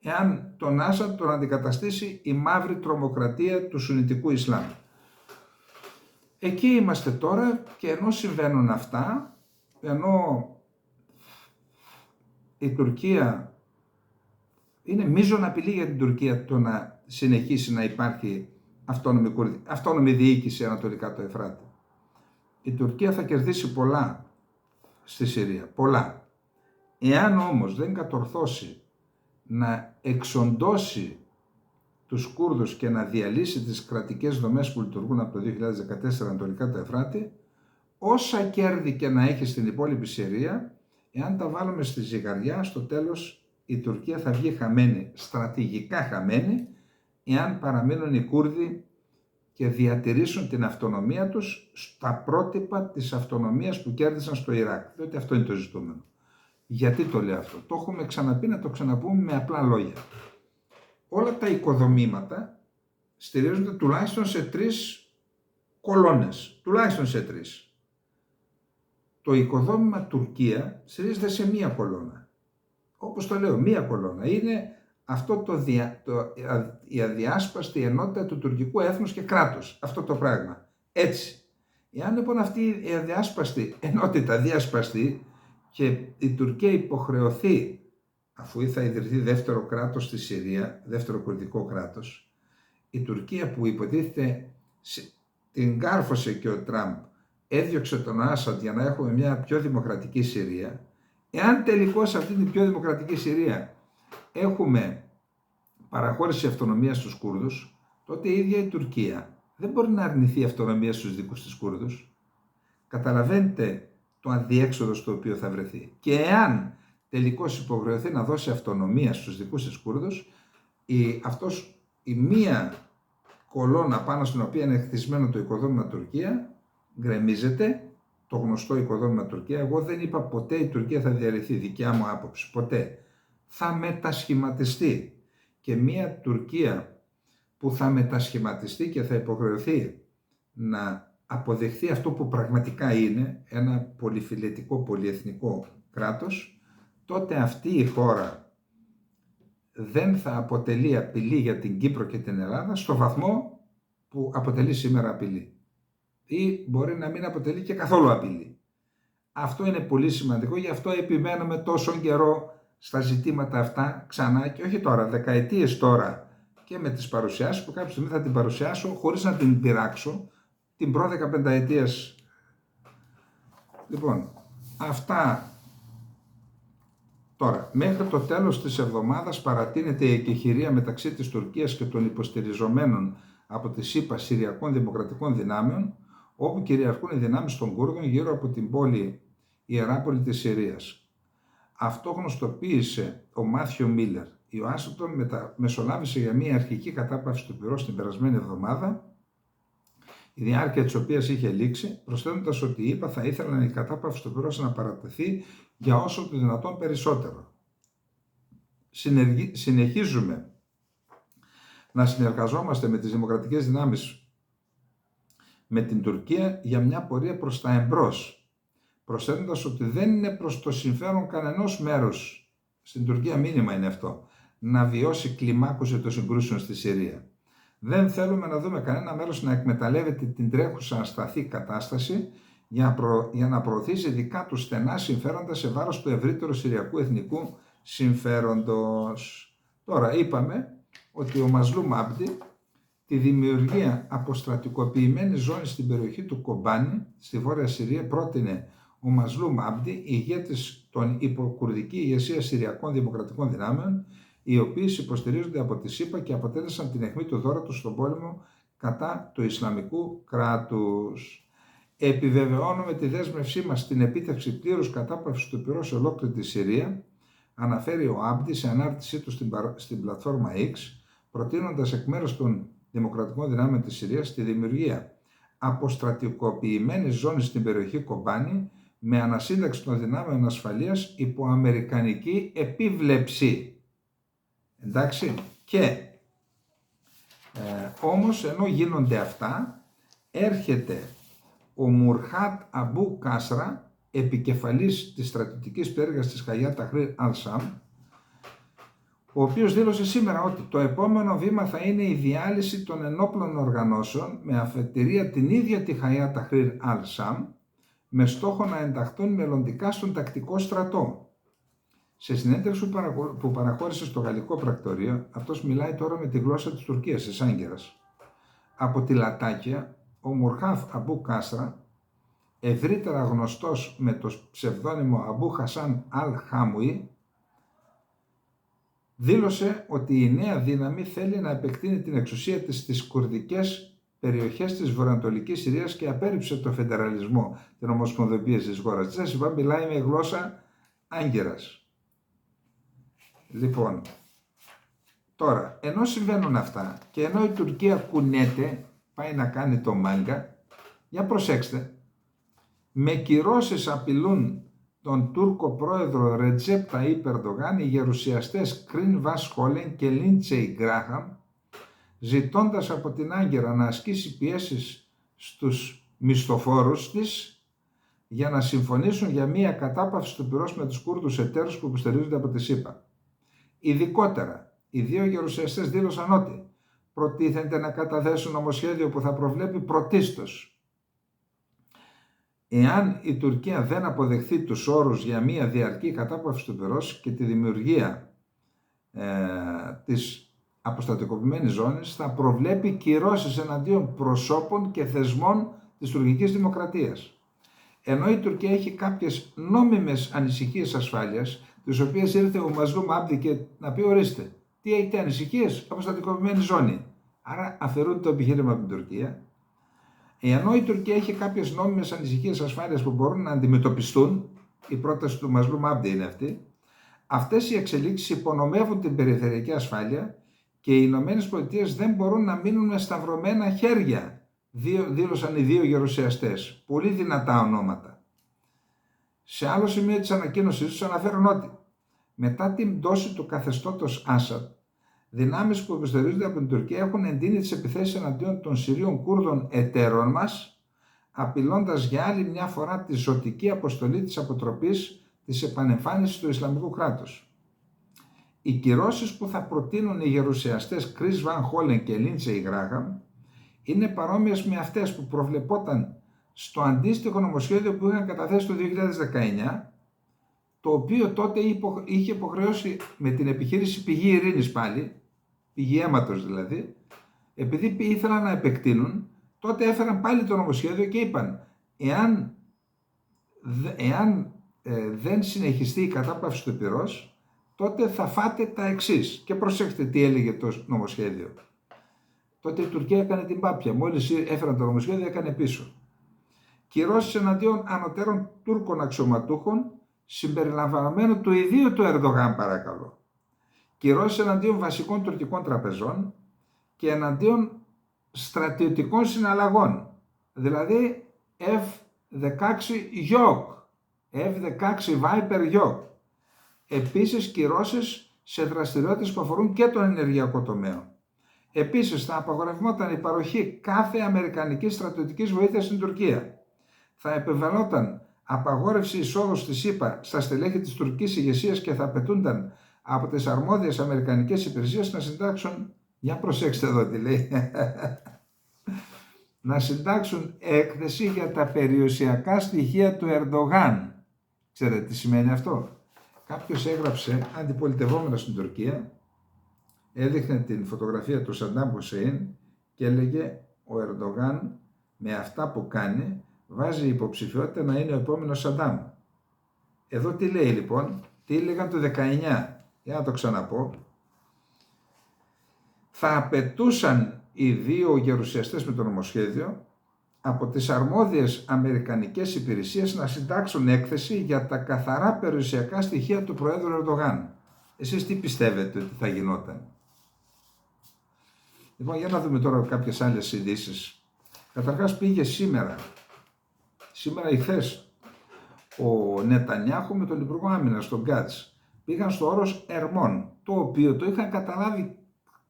A: εάν τον Άσαντ τον αντικαταστήσει η μαύρη τρομοκρατία του Σουνιτικού Ισλάμ. Εκεί είμαστε τώρα, και ενώ συμβαίνουν αυτά, ενώ η Τουρκία είναι μείζον απειλή για την Τουρκία το να συνεχίσει να υπάρχει αυτόνομη διοίκηση ανατολικά το Εφράτη. Η Τουρκία θα κερδίσει πολλά στη Συρία, πολλά. Εάν όμως δεν κατορθώσει να εξοντώσει τους Κούρδους και να διαλύσει τις κρατικές δομές που λειτουργούν από το 2014 ανατολικά το Εφράτη, όσα κέρδη και να έχει στην υπόλοιπη Συρία, εάν τα βάλουμε στη ζυγαριά, στο τέλος η Τουρκία θα βγει χαμένη, στρατηγικά χαμένη, εάν παραμείνουν οι Κούρδοι και διατηρήσουν την αυτονομία τους στα πρότυπα της αυτονομίας που κέρδισαν στο Ιράκ. Διότι αυτό είναι το ζητούμενο. Γιατί το λέω αυτό? Το έχουμε ξαναπεί, να το ξαναπούμε με απλά λόγια. Όλα τα οικοδομήματα στηρίζονται τουλάχιστον σε 3 κολόνες. Τουλάχιστον σε 3. Το οικοδόμημα Τουρκία στηρίζεται σε μία κολόνα. Όπως το λέω, μία κολόνα. Είναι αυτό η αδιάσπαστη ενότητα του τουρκικού έθνους και κράτους. Αυτό το πράγμα. Έτσι. Εάν λοιπόν αυτή η αδιάσπαστη ενότητα διασπαστεί και η Τουρκία υποχρεωθεί, αφού θα ιδρυθεί δεύτερο κράτος στη Συρία, δεύτερο κουρδικό κράτος, η Τουρκία που υποτίθεται την κάρφωσε και ο Τραμπ, έδιωξε τον Άσαντ για να έχουμε μια πιο δημοκρατική Συρία, εάν τελικώς αυτή την πιο δημοκρατική Συρία έχουμε παραχώρηση αυτονομίας στους Κούρδους, τότε η ίδια η Τουρκία δεν μπορεί να αρνηθεί αυτονομία στους δικούς της Κούρδους. Καταλαβαίνετε το αδιέξοδο στο οποίο θα βρεθεί. Και εάν τελικώς υποχρεωθεί να δώσει αυτονομία στους δικούς της Κούρδους, η μία κολόνα πάνω στην οποία είναι χτισμένο το οικοδόμημα Τουρκία γκρεμίζεται, το γνωστό οικοδόμημα Τουρκία. Εγώ δεν είπα ποτέ η Τουρκία θα διαρρηθεί, δικιά μου άποψη, ποτέ. Θα μετασχηματιστεί. Και μία Τουρκία που θα μετασχηματιστεί και θα υποχρεωθεί να αποδεχθεί αυτό που πραγματικά είναι ένα πολυφιλετικό, πολυεθνικό κράτος, τότε αυτή η χώρα δεν θα αποτελεί απειλή για την Κύπρο και την Ελλάδα στο βαθμό που αποτελεί σήμερα απειλή. Ή μπορεί να μην αποτελεί και καθόλου απειλή. Αυτό είναι πολύ σημαντικό, γι' αυτό επιμένουμε τόσο καιρό στα ζητήματα αυτά ξανά και όχι τώρα, δεκαετίες τώρα, και με τις παρουσιάσεις που κάποια στιγμή θα την παρουσιάσω χωρίς να την πειράξω την προ 15 ετίας. Λοιπόν, αυτά τώρα. Μέχρι το τέλος της εβδομάδας παρατείνεται η εκεχηρία μεταξύ της Τουρκίας και των υποστηριζομένων από τις ΗΠΑ Συριακών Δημοκρατικών Δυνάμεων, όπου κυριαρχούν οι δυνάμεις των Κούρδων γύρω από την πόλη Ιεράπολη της Συρίας. Αυτό γνωστοποίησε ο Μάθιο Μίλλερ. Η Ουάσιγκτον μεσολάβησε για μια αρχική κατάπαυση του πυρός την περασμένη εβδομάδα, η διάρκεια της οποίας είχε λήξει, προσθέτοντας ότι οι ΗΠΑ θα ήθελαν η κατάπαυση του πυρός να παρατεθεί για όσο το δυνατόν περισσότερο. Συνεχίζουμε να συνεργαζόμαστε με τις δημοκρατικές δυνάμεις με την Τουρκία για μια πορεία προς τα εμπρός, προσθέτοντας ότι δεν είναι προς το συμφέρον κανενός μέρους, στην Τουρκία μήνυμα είναι αυτό, να βιώσει κλιμάκωση των συγκρούσεων στη Συρία. Δεν θέλουμε να δούμε κανένα μέρος να εκμεταλλεύεται την τρέχουσα ασταθή κατάσταση για να προωθήσει δικά του στενά συμφέροντα σε βάρος του ευρύτερου συριακού εθνικού συμφέροντος. Τώρα είπαμε ότι ο Μασλούμ Άμπντι τη δημιουργία αποστρατικοποιημένης ζώνης στην περιοχή του Κομπάνι, στη Βόρεια Συρία, πρότεινε ο Μασλούμ Άμπντι, ηγέτης των υποκουρδική ηγεσία Συριακών Δημοκρατικών Δυνάμεων, οι οποίοι υποστηρίζονται από τη ΣΥΠΑ και αποτέλεσαν την αιχμή του δώρα τους στον πόλεμο κατά του Ισλαμικού κράτους. Επιβεβαιώνουμε τη δέσμευσή μας στην επίτευξη πλήρους κατάπαυσης του πυρός σε ολόκληρη τη Συρία, αναφέρει ο Άμπντι σε ανάρτησή του στην πλατφόρμα X, προτείνοντας εκ μέρους των Δημοκρατικών Δυνάμεων της Συρίας τη δημιουργία αποστρατικοποιημένης ζώνης στην περιοχή Κομπάνι με ανασύνταξη των δυνάμεων ασφαλείας υπό αμερικανική επίβλεψη. Εντάξει, και όμως ενώ γίνονται αυτά, έρχεται ο Μουρχάτ Αμπού Κάσρα, επικεφαλής της στρατιωτικής πτέρυγας της Χαγιά Ταχρήρ Αλ-Σαμ, ο οποίος δήλωσε σήμερα ότι το επόμενο βήμα θα είναι η διάλυση των ενόπλων οργανώσεων με αφετηρία την ίδια τη Χαγιά Ταχρήρ Αλ-Σαμ, με στόχο να ενταχθούν μελλοντικά στον τακτικό στρατό. Σε συνέντευξη που παραχώρησε στο γαλλικό πρακτορείο, αυτός μιλάει τώρα με τη γλώσσα της Τουρκίας, της Άγκυρας. Από τη Λατάκια, ο Μουρχάθ Αμπού Κάσρα, ευρύτερα γνωστός με το ψευδόνυμο Αμπού Χασάν Αλ Χάμουι, δήλωσε ότι η νέα δύναμη θέλει να επεκτείνει την εξουσία της στις κουρδικές περιοχές της βορειοανατολικής Συρίας και απέρριψε το φεντεραλισμό, την ομοσπονδοποίηση της χώρας. Σας είπα, μιλάει με γλώσσα Άγκυρας. Λοιπόν, τώρα, ενώ συμβαίνουν αυτά και ενώ η Τουρκία κουνέται, πάει να κάνει το μάγκα, για προσέξτε, με κυρώσεις απειλούν τον Τούρκο πρόεδρο Ρετζέπ Ταΐπ Ερντογάν οι γερουσιαστές Κρίν Βασ Χόλεν και Λίντσεϊ Γκράχαμ, ζητώντας από την Άγκυρα να ασκήσει πιέσεις στους μισθοφόρους της για να συμφωνήσουν για μια κατάπαυση του πυρός με τους Κούρδους εταίρους που υποστηρίζονται από τη ΣΥΠΑ. Ειδικότερα, οι δύο γερουσιαστές δήλωσαν ότι προτίθενται να καταθέσουν νομοσχέδιο που θα προβλέπει πρωτίστως, εάν η Τουρκία δεν αποδεχθεί τους όρους για μια διαρκή κατάπαυση του πυρός και τη δημιουργία της αποστατικοποιημένης ζώνης, θα προβλέπει κυρώσεις εναντίον προσώπων και θεσμών της τουρκικής δημοκρατίας. Ενώ η Τουρκία έχει κάποιες νόμιμες ανησυχίες ασφάλειας, τις οποίες ήρθε ο Μασλούμ Άμπντι και να πει: ορίστε, τι έχετε ανησυχίες, αποστατικοποιημένη ζώνη. Άρα αφαιρούν το επιχείρημα από την Τουρκία. Ενώ η Τουρκία έχει κάποιες νόμιμες ανησυχίες ασφάλειας που μπορούν να αντιμετωπιστούν, η πρόταση του Μασλούμ Άμπντι είναι αυτή, αυτές οι εξελίξεις υπονομεύουν την περιφερειακή ασφάλεια και οι Ηνωμένες Πολιτείες δεν μπορούν να μείνουν με σταυρωμένα χέρια, δήλωσαν οι δύο γερουσιαστές. Πολύ δυνατά ονόματα. Σε άλλο σημείο της ανακοίνωσης τους αναφέρουν ότι μετά την πτώση του καθεστώτος Άσαντ, δυνάμεις που υποστηρίζονται από την Τουρκία έχουν εντείνει τις επιθέσεις εναντίον των Συρίων Κούρδων εταίρων μας, απειλώντας για άλλη μια φορά τη ζωτική αποστολή της αποτροπής της επανεμφάνισης του Ισλαμικού κράτους. Οι κυρώσεις που θα προτείνουν οι γερουσιαστές Chris Van Hollen και Lindsey Graham είναι παρόμοιες με αυτές που προβλεπόταν στο αντίστοιχο νομοσχέδιο που είχαν καταθέσει το 2019, το οποίο τότε είχε υποχρεώσει με την επιχείρηση Πηγή Ειρήνης πάλι, πηγή αίματος δηλαδή, επειδή ήθελαν να επεκτείνουν, τότε έφεραν πάλι το νομοσχέδιο και είπαν εάν δεν συνεχιστεί η κατάπαυση του πυρός, τότε θα φάτε τα εξής. Και προσέξτε τι έλεγε το νομοσχέδιο. Τότε η Τουρκία έκανε την πάπια. Μόλις έφεραν το νομοσχέδιο, έκανε πίσω. Κυρώσεις εναντίον ανωτέρων Τούρκων αξιωματούχων, συμπεριλαμβανομένου του ιδίου του Ερντογάν, παρακαλώ. Κυρώσεις εναντίον βασικών τουρκικών τραπεζών και εναντίον στρατιωτικών συναλλαγών. Δηλαδή F-16 Yok, F-16 Viper Yok. Επίσης κυρώσεις σε δραστηριότητες που αφορούν και τον ενεργειακό τομέα. Επίσης θα απαγορευόταν η παροχή κάθε αμερικανικής στρατιωτικής βοήθειας στην Τουρκία. Θα επιβαλόταν απαγόρευση εισόδου στη ΣΥΠΑ στα στελέχη της τουρκικής ηγεσίας και θα απαιτούνταν από τις αρμόδιες αμερικανικές υπηρεσίες να συντάξουν, για προσέξτε εδώ τι λέει, να συντάξουν έκθεση για τα περιουσιακά στοιχεία του Ερντογάν. Ξέρετε τι σημαίνει αυτό? Κάποιος έγραψε αντιπολιτευόμενο στην Τουρκία, έδειχνε την φωτογραφία του Σαντάμ Χουσέιν και έλεγε ο Ερντογάν με αυτά που κάνει βάζει υποψηφιότητα να είναι ο επόμενος Σαντάμ. Εδώ τι λέει λοιπόν, τι έλεγαν το 19, για να το ξαναπώ. Θα απαιτούσαν οι δύο γερουσιαστές με το νομοσχέδιο από τις αρμόδιες αμερικανικές υπηρεσίες να συντάξουν έκθεση για τα καθαρά περιουσιακά στοιχεία του Προέδρου Ερντογάν. Εσείς τι πιστεύετε ότι θα γινόταν? Λοιπόν, για να δούμε τώρα κάποιες άλλες ειδήσεις. Καταρχάς πήγε σήμερα ή χθες, ο Νετανιάχου με τον Υπουργό Άμυνας, τον Γκάτς, πήγαν στο όρος Ερμών, το οποίο το είχαν καταλάβει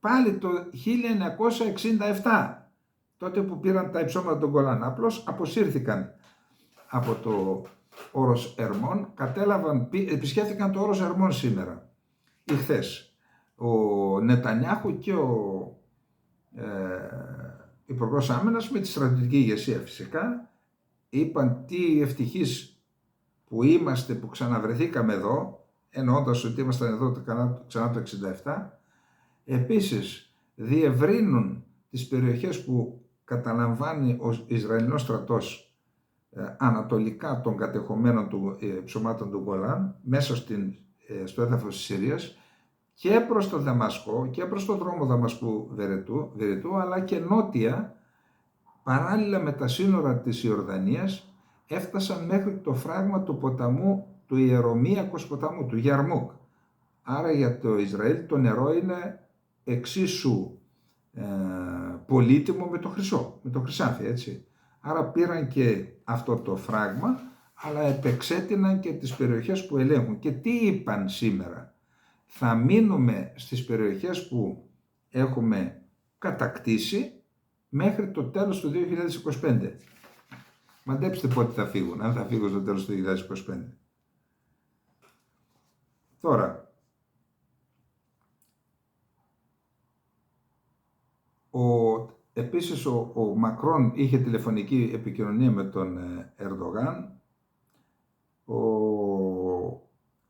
A: πάλι το 1967, τότε που πήραν τα υψώματα των Γκολάν. Απλώς αποσύρθηκαν από το όρος Ερμών, επισκέφθηκαν το όρος Ερμών σήμερα ή χθες. Ο Νετανιάχου και ο Υπουργός Άμυνας με τη στρατιωτική ηγεσία φυσικά είπαν τι ευτυχείς που είμαστε που ξαναβρεθήκαμε εδώ, εννοώντας ότι ήμασταν εδώ ξανά το 1967. Επίσης διευρύνουν τις περιοχές που καταλαμβάνει ο Ισραηλινός στρατός ανατολικά των κατεχομένων του ψωμάτων του Γκολάν, μέσα στο έδαφος της Συρίας, και προς το Δαμασκό και προς το δρόμο Δαμασκού-Βερετού, αλλά και νότια, παράλληλα με τα σύνορα της Ιορδανίας, έφτασαν μέχρι το φράγμα του ποταμού, του ιερομοίακος ποταμού, του Γιαρμούκ. Άρα για το Ισραήλ το νερό είναι εξίσου πολύτιμο με το χρυσάφι, έτσι. Άρα πήραν και αυτό το φράγμα, αλλά επεξέτειναν και τις περιοχές που ελέγχουν. Και τι είπαν σήμερα? Θα μείνουμε στις περιοχές που έχουμε κατακτήσει μέχρι το τέλος του 2025. Μαντέψτε πότε θα φύγουν, αν θα φύγουν στο τέλος του 2025. Τώρα, επίσης ο Μακρόν είχε τηλεφωνική επικοινωνία με τον Ερντογάν. Ο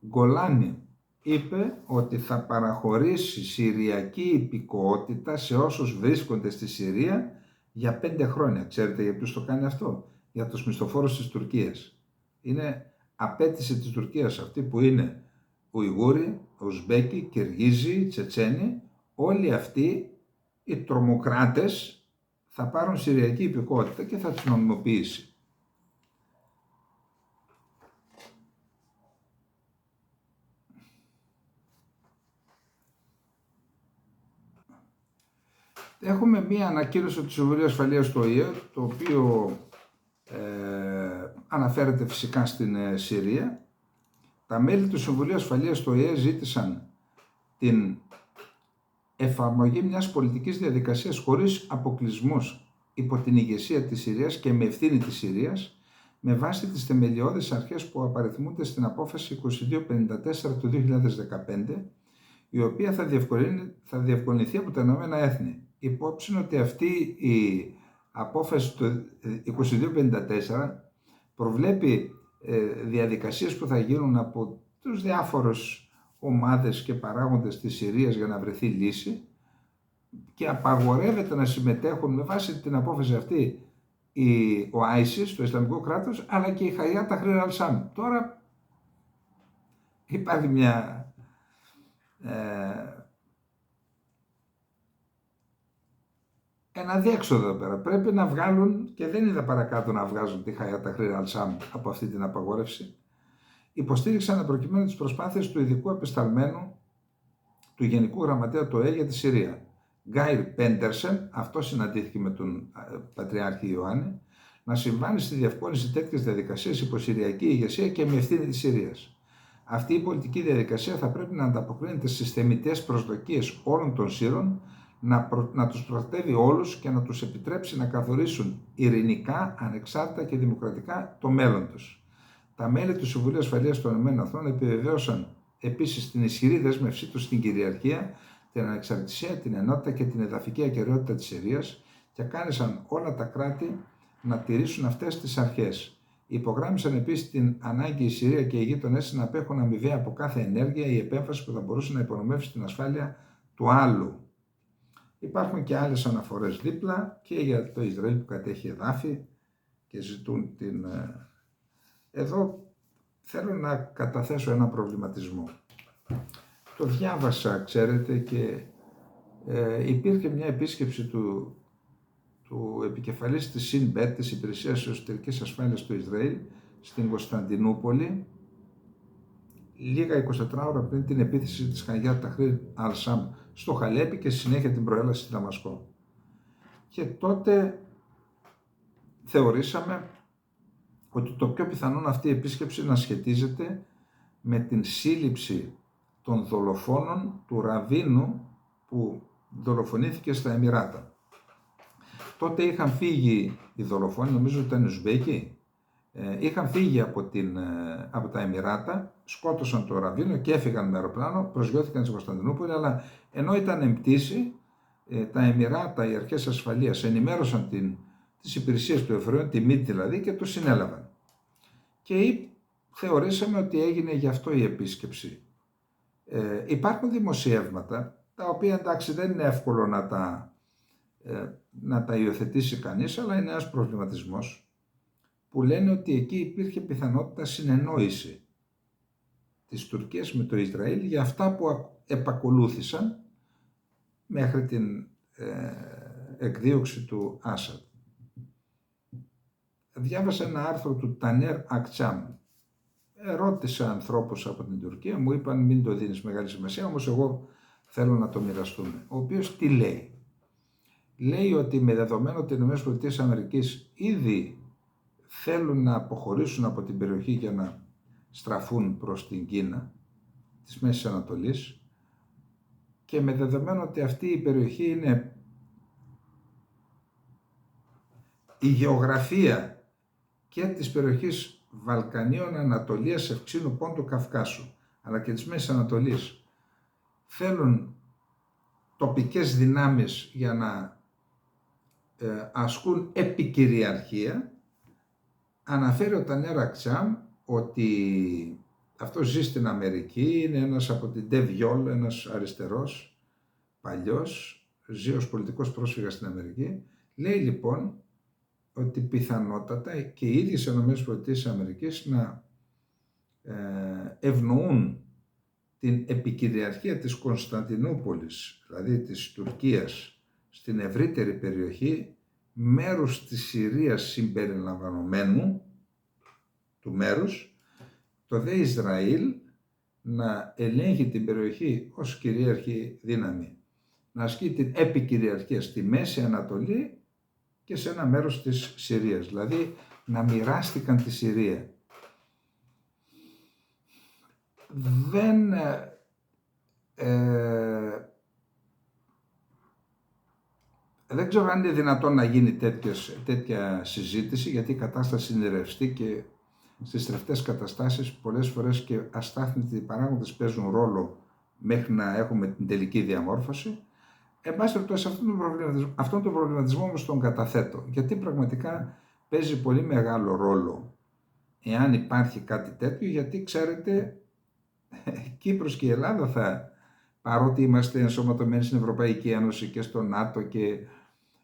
A: Γκολάνι είπε ότι θα παραχωρήσει συριακή υπηκοότητα σε όσους βρίσκονται στη Συρία για 5 χρόνια. Ξέρετε για ποιους το κάνει αυτό? Για τους μισθοφόρους της Τουρκίας. Είναι απέτηση της Τουρκίας αυτή που είναι Ουιγούροι, Ουσμπέκοι, Κυργίζοι, Τσετσένοι, όλοι αυτοί οι τρομοκράτες θα πάρουν συριακή υπηκότητα και θα τους νομιμοποιήσει. Έχουμε μία ανακοίνωση του Συμβουλίου Ασφαλείας του ΟΗΕ, το οποίο αναφέρεται φυσικά στην Συρία. Τα μέλη του Συμβουλίου Ασφαλείας του ΟΗΕ ζήτησαν την εφαρμογή μιας πολιτικής διαδικασίας χωρίς αποκλεισμούς υπό την ηγεσία της Συρίας και με ευθύνη της Συρίας, με βάση τις θεμελιώδεις αρχές που απαριθμούνται στην απόφαση 2254 του 2015, η οποία θα διευκολυνθεί από τα Ηνωμένα Έθνη. Υπόψη ότι αυτή η απόφαση του 2254 προβλέπει διαδικασίες που θα γίνουν από τους διάφορους ομάδες και παράγοντες της Συρίας για να βρεθεί λύση και απαγορεύεται να συμμετέχουν με βάση την απόφαση αυτή ο ISIS, το Ισλαμικό κράτος, αλλά και η Χαϊάτ Ταχρήρ Αλ-Σάμ. Τώρα υπάρχει ένα διέξοδο εδώ πέρα. Πρέπει να βγάλουν, και δεν είδα παρακάτω να βγάζουν τη Χαϊάτ Ταχρήρ Αλ-Σάμ από αυτή την απαγόρευση. Υποστήριξαν προκειμένου τις προσπάθειες του ειδικού απεσταλμένου του Γενικού Γραμματέα του ΟΕΕ για τη Συρία, Γκάιρ Πέντερσεν, αυτό συναντήθηκε με τον Πατριάρχη Ιωάννη, να συμβάλλει στη διευκόλυνση τέτοιες διαδικασίες υπό συριακή ηγεσία και με ευθύνη της Συρίας. Αυτή η πολιτική διαδικασία θα πρέπει να ανταποκρίνεται στις θεμιτές προσδοκίες όλων των Σύρων, να τους προστατεύει όλους και να τους επιτρέψει να καθορίσουν ειρηνικά, ανεξάρτητα και δημοκρατικά το μέλλον τους. Τα μέλη του Συμβουλίου Ασφαλείας των ΗΠΑ επιβεβαίωσαν επίσης την ισχυρή δέσμευσή τους στην κυριαρχία, την ανεξαρτησία, την ενότητα και την εδαφική ακεραιότητα της Συρίας και κάλεσαν όλα τα κράτη να τηρήσουν αυτές τις αρχές. Υπογράμμισαν επίσης την ανάγκη η Συρία και οι γείτονές να απέχουν αμοιβαία από κάθε ενέργεια ή επέμβαση που θα μπορούσε να υπονομεύσει την ασφάλεια του άλλου. Υπάρχουν και άλλες αναφορές δίπλα και για το Ισραήλ που κατέχει εδάφη και ζητούν την... Εδώ θέλω να καταθέσω ένα προβληματισμό. Το διάβασα, ξέρετε, και υπήρχε μια επίσκεψη του επικεφαλής της ΣΥΝΠΕΤ, της Υπηρεσίας Εσωτερικής Ασφάλειας του Ισραήλ, στην Κωνσταντινούπολη, λίγα 24 ώρα πριν την επίθεση της Χαγιάτ Ταχρήρ Αλ-Σάμ στο Χαλέπι και στη συνέχεια την προέλαση στη Δαμασκό. Και τότε θεωρήσαμε ότι το πιο πιθανόν αυτή η επίσκεψη να σχετίζεται με την σύλληψη των δολοφόνων του Ραβίνου που δολοφονήθηκε στα Εμιράτα. Τότε είχαν φύγει οι δολοφόνοι, νομίζω ότι ήταν Ουσμπέκοι, είχαν φύγει από τα Εμιράτα, σκότωσαν τον Ραβίνο και έφυγαν με αεροπλάνο, προσγειώθηκαν στην Κωνσταντινούπολη, αλλά ενώ ήταν εμπτήση, τα Εμιράτα, οι αρχές ασφαλείας ενημέρωσαν τις υπηρεσίες του Εβραίου, τη ΜΙΤ δηλαδή, και τους συνέλαβαν. Και θεωρήσαμε ότι έγινε γι' αυτό η επίσκεψη. Υπάρχουν δημοσιεύματα, τα οποία εντάξει δεν είναι εύκολο να τα υιοθετήσει κανείς, αλλά είναι ένας προβληματισμός, που λένε ότι εκεί υπήρχε πιθανότητα συνεννόηση της Τουρκίας με το Ισραήλ για αυτά που επακολούθησαν μέχρι την εκδίωξη του Άσαντ. Διάβασα ένα άρθρο του Τανέρ Ακτσάμ. Ρώτησα ανθρώπους από την Τουρκία, μου είπαν μην το δίνεις μεγάλη σημασία, όμως εγώ θέλω να το μοιραστούμε. Ο οποίος τι λέει? Λέει ότι με δεδομένο ότι οι ΗΠΑ ήδη θέλουν να αποχωρήσουν από την περιοχή για να στραφούν προς την Κίνα της Μέσης Ανατολής και με δεδομένο ότι αυτή η περιοχή είναι η γεωγραφία και της περιοχής Βαλκανίων, Ανατολίας, Ευξήνου Πόντου, Καυκάσου, αλλά και της Μέσης Ανατολής, θέλουν τοπικές δυνάμεις για να ασκούν επικυριαρχία. Αναφέρει ο Τανέρ Ακτσάμ ότι αυτός ζει στην Αμερική, είναι ένας από την Ντεβιόλ, ένας αριστερός, παλιός, ζει ως πολιτικός πρόσφυγας στην Αμερική. Λέει λοιπόν ότι πιθανότατα και οι ίδιες ΗΠΑ να ευνοούν την επικυριαρχία της Κωνσταντινούπολης, δηλαδή της Τουρκίας, στην ευρύτερη περιοχή, μέρους της Συρίας συμπεριλαμβανομένου του μέρους, το δε Ισραήλ να ελέγχει την περιοχή ως κυρίαρχη δύναμη, να ασκεί την επικυριαρχία στη Μέση Ανατολή και σε ένα μέρος της Συρίας, δηλαδή να μοιράστηκαν τη Συρία. Δεν ξέρω αν είναι δυνατόν να γίνει τέτοια συζήτηση, γιατί η κατάσταση είναι ρευστή και στις ρευστές καταστάσεις πολλές φορές και αστάθμιτοι παράγοντες παίζουν ρόλο μέχρι να έχουμε την τελική διαμόρφωση. Εν πάση περιπτώσει, αυτόν τον προβληματισμό όμως τον καταθέτω, γιατί πραγματικά παίζει πολύ μεγάλο ρόλο εάν υπάρχει κάτι τέτοιο, γιατί ξέρετε, Κύπρος και η Ελλάδα παρότι είμαστε ενσωματωμένοι στην Ευρωπαϊκή Ένωση και στο ΝΑΤΟ και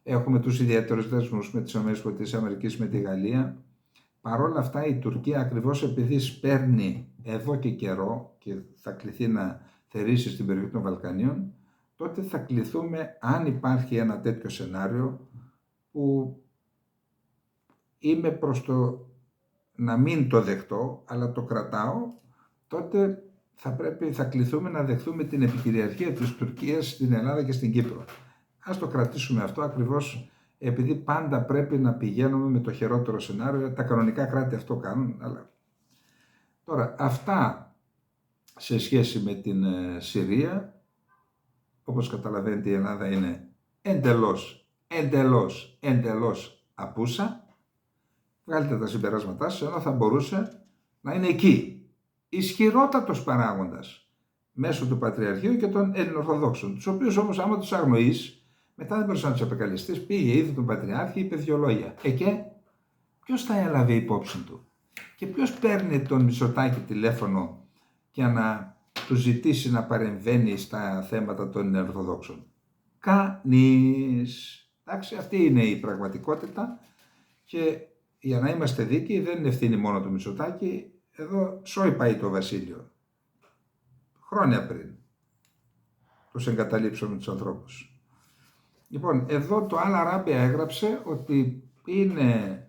A: έχουμε τους ιδιαίτερους δεσμούς με τις ΗΠΑ, με τη Γαλλία, παρόλα αυτά η Τουρκία, ακριβώς επειδή σπέρνει εδώ και καιρό και θα κληθεί να θερήσει στην περιοχή των Βαλκανίων, τότε θα κληθούμε, αν υπάρχει ένα τέτοιο σενάριο, που είμαι προς το να μην το δεχτώ, αλλά το κρατάω, τότε θα κληθούμε να δεχθούμε την επικυριαρχία της Τουρκίας στην Ελλάδα και στην Κύπρο. Ας το κρατήσουμε αυτό, ακριβώς επειδή πάντα πρέπει να πηγαίνουμε με το χειρότερο σενάριο. Τα κανονικά κράτη αυτό κάνουν, αλλά... Τώρα, αυτά σε σχέση με την Συρία. Όπως καταλαβαίνετε, η Ελλάδα είναι εντελώς απούσα. Βγάλετε τα συμπεράσματά σας, ενώ θα μπορούσε να είναι εκεί ισχυρότατος παράγοντας μέσω του Πατριαρχείου και των Ελληνοορθοδόξων, τους οποίους όμως άμα τους αγνοείς, μετά δεν μπορείς να τους απεκαλεστείς. Πήγε, είδε τον Πατριάρχη, είπε 2 λόγια. Και ποιος τα έλαβε υπόψη του? Και ποιος παίρνει τον Μητσοτάκη τηλέφωνο και να του ζητήσει να παρεμβαίνει στα θέματα των Ελληνοορθοδόξων? Κανείς. Εντάξει, αυτή είναι η πραγματικότητα και για να είμαστε δίκαιοι δεν είναι ευθύνη μόνο του Μητσοτάκη. Εδώ σόι πάει το βασίλειο. Χρόνια πριν τους εγκαταλείψαμε τους ανθρώπους. Λοιπόν, εδώ το Al Arabiya έγραψε ότι είναι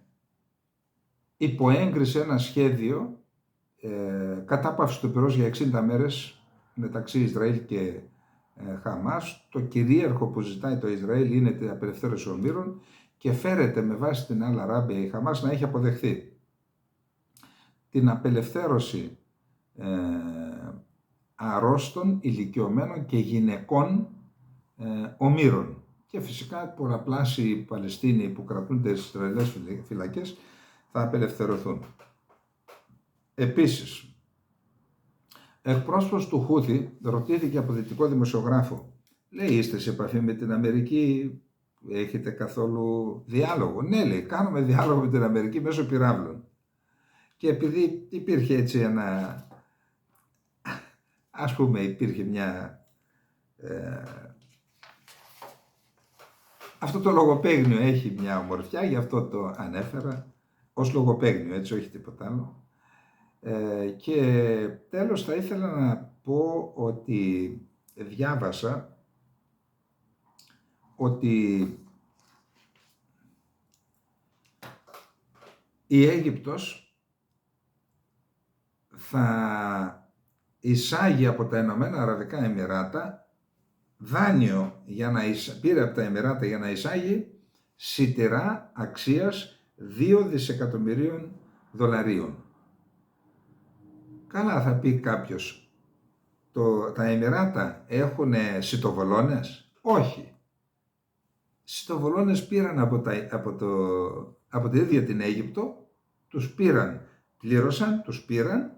A: υποέγκριση ένα σχέδιο κατάπαυση του πυρός για 60 μέρες μεταξύ Ισραήλ και Χαμάς. Το κυρίαρχο που ζητάει το Ισραήλ είναι την απελευθέρωση ομήρων και φέρεται με βάση την Al Arabiya η Χαμάς να έχει αποδεχθεί την απελευθέρωση αρρώστων, ηλικιωμένων και γυναικών ομήρων. Και φυσικά πολλαπλάσιοι Παλαιστίνοι που κρατούνται στις Ισραηλινές φυλακές θα απελευθερωθούν. Επίσης, εκπρόσωπος του Χούθη ρωτήθηκε από δυτικό δημοσιογράφο, λέει, είστε σε επαφή με την Αμερική, έχετε καθόλου διάλογο? Ναι, λέει, κάνουμε διάλογο με την Αμερική μέσω πυράβλων. Και επειδή υπήρχε έτσι υπήρχε μια... αυτό το λογοπαίγνιο έχει μια ομορφιά, γι' αυτό το ανέφερα, ως λογοπαίγνιο, έτσι, όχι τίποτα άλλο. Και τέλος θα ήθελα να πω ότι διάβασα ότι η Αίγυπτος θα εισάγει από τα Ηνωμένα Αραβικά Εμιράτα δάνειο πήρε από τα Εμιράτα για να εισάγει σιτηρά αξίας 2 δισεκατομμυρίων δολαρίων. Καλά, θα πει κάποιος, τα Εμιράτα έχουν σιτοβολώνες? Όχι. Σιτοβολώνες πήραν από την ίδια την Αίγυπτο, τους πήραν, πλήρωσαν, τους πήραν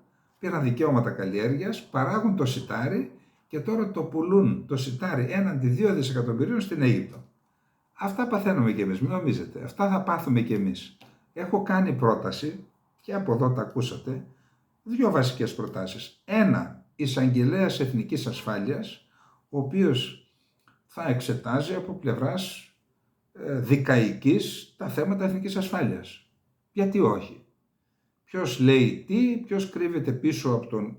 A: δικαιώματα καλλιέργειας, παράγουν το σιτάρι και τώρα το πουλούν το σιτάρι έναντι 2 δισεκατομμυρίων στην Αίγυπτο. Αυτά παθαίνουμε κι εμείς, μην νομίζετε. Αυτά θα πάθουμε κι εμείς. Έχω κάνει πρόταση και από εδώ τα ακούσατε, 2 βασικές προτάσεις. Ένα, εισαγγελέας εθνικής ασφάλειας, ο οποίος θα εξετάζει από πλευράς δικαϊκής τα θέματα εθνικής ασφάλειας. Γιατί όχι? Ποιος λέει τι, ποιος κρύβεται πίσω από τον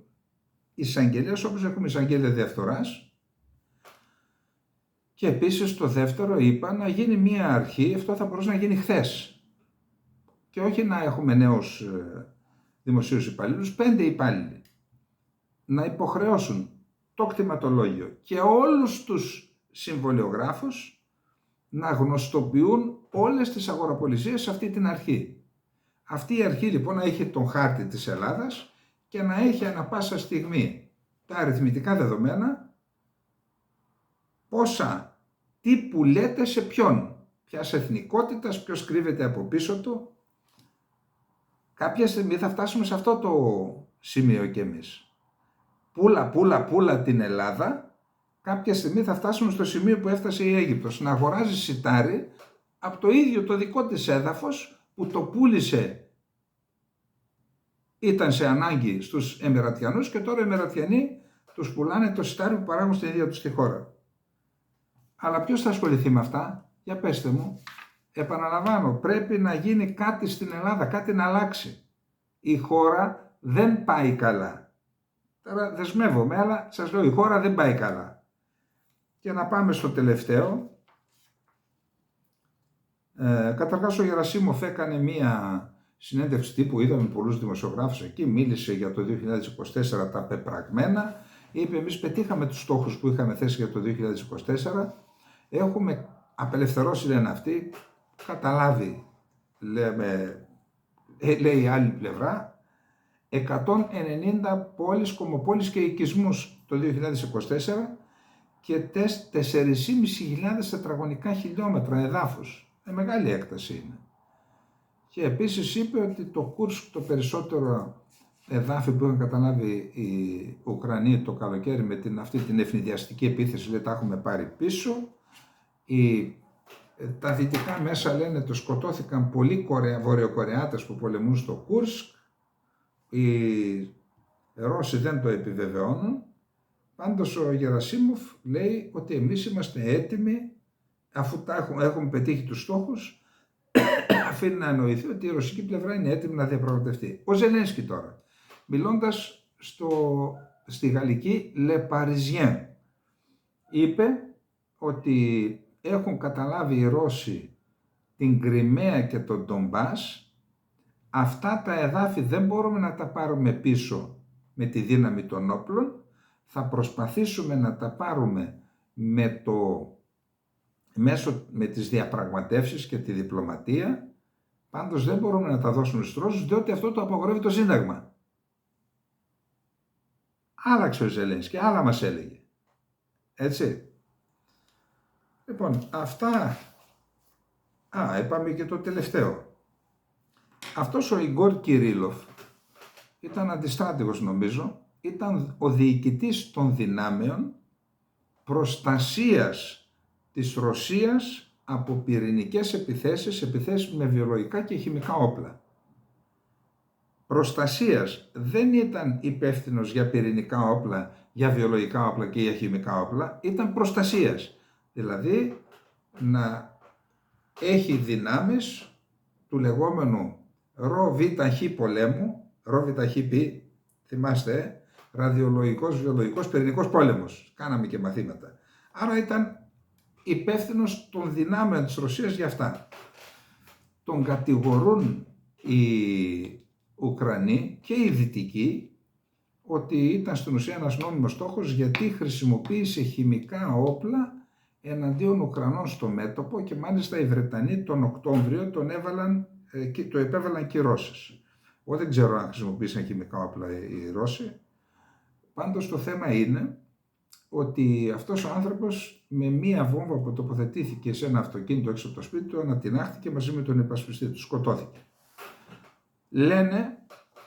A: εισαγγελέα, όπως έχουμε εισαγγέλια διαφθοράς. Και επίσης το δεύτερο είπα να γίνει μία αρχή, αυτό θα μπορούσε να γίνει χθες. Και όχι να έχουμε νέους δημοσίους υπαλλήλους, 5 υπάλληλοι. Να υποχρεώσουν το κτηματολόγιο και όλους τους συμβολιογράφους να γνωστοποιούν όλες τις αγοραπολισίες σε αυτή την αρχή. Αυτή η αρχή λοιπόν να έχει τον χάρτη της Ελλάδας και να έχει ανα πάσα στιγμή τα αριθμητικά δεδομένα, πόσα, τι πουλέται σε ποιον. ποιας εθνικότητας, ποιος κρύβεται από πίσω του. Κάποια στιγμή θα φτάσουμε σε αυτό το σημείο κι εμείς. Πούλα την Ελλάδα, κάποια στιγμή θα φτάσουμε στο σημείο που έφτασε η Αίγυπτος, να αγοράζει σιτάρι από το ίδιο το δικό της έδαφος που το πούλησε, ήταν σε ανάγκη στους Εμιρατιανούς και τώρα οι Εμιρατιανοί τους πουλάνε το σιτάρι που παράγουν στην ίδια τους τη χώρα. Αλλά ποιος θα ασχοληθεί με αυτά, για πέστε μου. Επαναλαμβάνω, πρέπει να γίνει κάτι στην Ελλάδα, κάτι να αλλάξει. Η χώρα δεν πάει καλά. Τώρα δεσμεύομαι, αλλά σας λέω, η χώρα δεν πάει καλά. Και να πάμε στο τελευταίο. Καταρχάς ο Γερασίμοφ έκανε μία συνέντευξη τύπου, είδαμε πολλούς δημοσιογράφους εκεί, μίλησε για το 2024 τα πεπραγμένα, είπε εμείς πετύχαμε τους στόχους που είχαμε θέσει για το 2024, έχουμε απελευθερώσει, λένε αυτοί, καταλάβει, λέει η άλλη πλευρά, 190 πόλεις, κομμοπόλεις και οικισμούς το 2024 και 4.500 τετραγωνικά χιλιόμετρα εδάφους. Μεγάλη έκταση είναι. Και επίσης είπε ότι το Κούρσκ, το περισσότερο εδάφη που είχαν καταλάβει οι Ουκρανοί το καλοκαίρι με αυτή την ευνηδιαστική επίθεση, λέει, τα έχουμε πάρει πίσω. Τα δυτικά μέσα λένε το σκοτώθηκαν πολλοί Βορειοκορεάτες που πολεμούν στο Κούρσκ. Οι Ρώσοι δεν το επιβεβαιώνουν. Πάντως ο Γερασίμοφ λέει ότι εμείς είμαστε έτοιμοι, αφού έχουμε πετύχει τους στόχους, αφήνει να εννοηθεί ότι η ρωσική πλευρά είναι έτοιμη να διαπραγματευτεί. Ο Ζελένσκι τώρα, μιλώντας στη γαλλική Le Parisien, είπε ότι έχουν καταλάβει οι Ρώσοι την Κριμαία και τον Ντομπάς. Αυτά τα εδάφη δεν μπορούμε να τα πάρουμε πίσω με τη δύναμη των όπλων. Θα προσπαθήσουμε να τα πάρουμε με τις διαπραγματεύσεις και τη διπλωματία. Πάντως δεν μπορούμε να τα δώσουμε στους Ρώσους, διότι αυτό το απαγορεύει το Σύνταγμα. Άλλαξε ο Ζελένσκι, άλλα μας έλεγε. Έτσι. Λοιπόν, αυτά. Είπαμε και το τελευταίο. Αυτός ο Ιγκόρ Κυρίλοφ ήταν αντιστράτηγος, νομίζω, ήταν ο διοικητής των δυνάμεων προστασίας της Ρωσίας από πυρηνικές επιθέσεις με βιολογικά και χημικά όπλα. Προστασίας, δεν ήταν υπεύθυνος για πυρηνικά όπλα, για βιολογικά όπλα και για χημικά όπλα, ήταν προστασίας. Δηλαδή να έχει δυνάμεις του λεγόμενου ΡΒΧ πολέμου, ΡΒΧΠ, θυμάστε, ραδιολογικός, βιολογικός, πυρηνικός πόλεμος. Κάναμε και μαθήματα. Άρα ήταν υπεύθυνος των δυνάμεων της Ρωσίας για αυτά. Τον κατηγορούν οι Ουκρανοί και οι Δυτικοί ότι ήταν στην ουσία ένας νόμιμος στόχος, γιατί χρησιμοποίησε χημικά όπλα εναντίον Ουκρανών στο μέτωπο και μάλιστα οι Βρετανοί τον Οκτώβριο το επέβαλαν κυρώσεις. Εγώ δεν ξέρω αν χρησιμοποίησαν χημικά όπλα οι Ρώσοι. Πάντως το θέμα είναι ότι αυτός ο άνθρωπος με μία βόμβα που τοποθετήθηκε σε ένα αυτοκίνητο έξω από το σπίτι του ανατινάχθηκε μαζί με τον υπασπιστή του, σκοτώθηκε. Λένε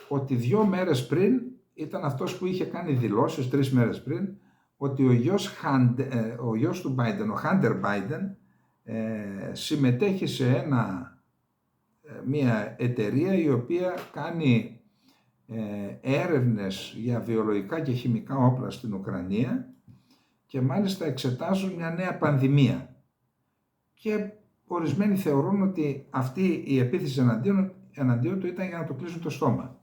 A: ότι 2 μέρες πριν ήταν αυτός που είχε κάνει δηλώσεις, 3 μέρες πριν, ότι ο γιος του Biden, ο Hunter Biden, συμμετέχει σε μια εταιρεία η οποία κάνει έρευνες για βιολογικά και χημικά όπλα στην Ουκρανία και μάλιστα εξετάζουν μια νέα πανδημία. Και ορισμένοι θεωρούν ότι αυτή η επίθεση εναντίον του ήταν για να το κλείσουν το στόμα.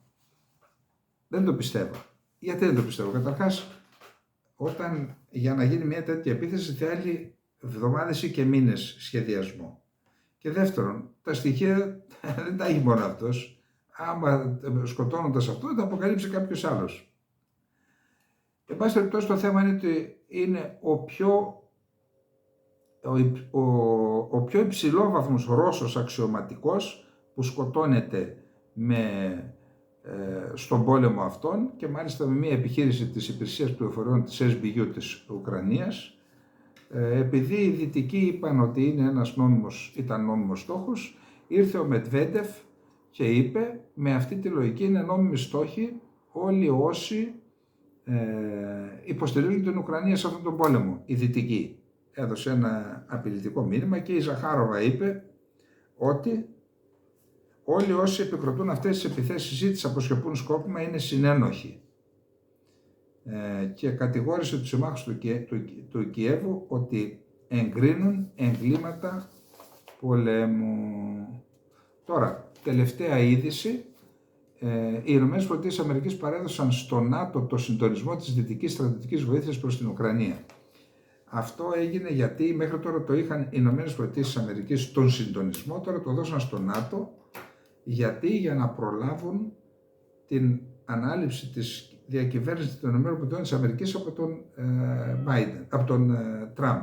A: Δεν το πιστεύω. Γιατί δεν το πιστεύω? Καταρχάς, για να γίνει μια τέτοια επίθεση θέλει εβδομάδες ή και μήνες σχεδιασμό. Και δεύτερον, τα στοιχεία δεν τα έχει μόνο αυτός. Άμα σκοτώνοντας αυτό, θα αποκαλύψει κάποιος άλλος. Εν πάση περιπτώσει, το θέμα είναι ότι είναι ο πιο υψηλόβαθμος Ρώσος αξιωματικός που σκοτώνεται στον πόλεμο αυτόν και μάλιστα με μια επιχείρηση της υπηρεσίας πληροφοριών της SBU της Ουκρανίας. Επειδή οι Δυτικοί είπαν ότι ήταν νόμιμος στόχος, ήρθε ο Μετβέντεφ και είπε με αυτή τη λογική είναι νόμιμοι στόχοι όλοι όσοι υποστηρίζουν την Ουκρανία σε αυτόν τον πόλεμο, οι Δυτικοί. Έδωσε ένα απειλητικό μήνυμα και η Ζαχάροβα είπε ότι όλοι όσοι επικροτούν αυτές τις επιθέσεις ή τις αποσκοπούν σκόπιμα είναι συνένοχοι. Και κατηγόρησε τους συμμάχους του Κιέβου ότι εγκρίνουν εγκλήματα πολέμου. Τώρα, τελευταία είδηση, οι ΗΠΑ παρέδωσαν στο ΝΑΤΟ το συντονισμό της δυτικής στρατιωτικής βοήθειας προς την Ουκρανία. Αυτό έγινε γιατί μέχρι τώρα το είχαν οι ΗΠΑ στον συντονισμό, τώρα το δώσαν στο ΝΑΤΟ, γιατί για να προλάβουν την ανάληψη της διακυβέρνησης των ΗΠΑ από τον Τραμπ.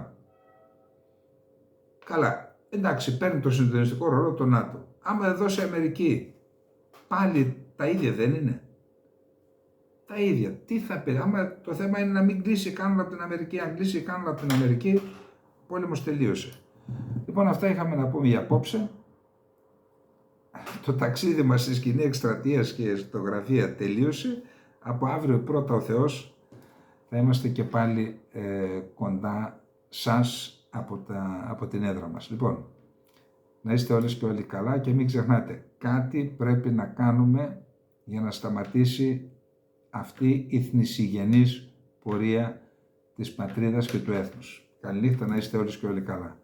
A: Καλά, εντάξει, παίρνει το συντονιστικό ρόλο το ΝΑΤΟ. Άμα δώσει η Αμερική, πάλι τα ίδια δεν είναι. Τα ίδια. Τι θα πει, άμα το θέμα είναι να μην κλείσει κανένα από την Αμερική, αν κλείσει κανένα από την Αμερική, ο πόλεμος τελείωσε. Λοιπόν, αυτά είχαμε να πούμε για απόψε. Το ταξίδι μας στη σκηνή εκστρατείας και στο γραφείο τελείωσε. Από αύριο πρώτα ο Θεός θα είμαστε και πάλι κοντά σας από την έδρα μας. Λοιπόν, να είστε όλες και όλοι καλά και μην ξεχνάτε, κάτι πρέπει να κάνουμε για να σταματήσει αυτή η θνησιγενής πορεία της πατρίδας και του έθνους. Καληνύχτα, να είστε όλες και όλοι καλά.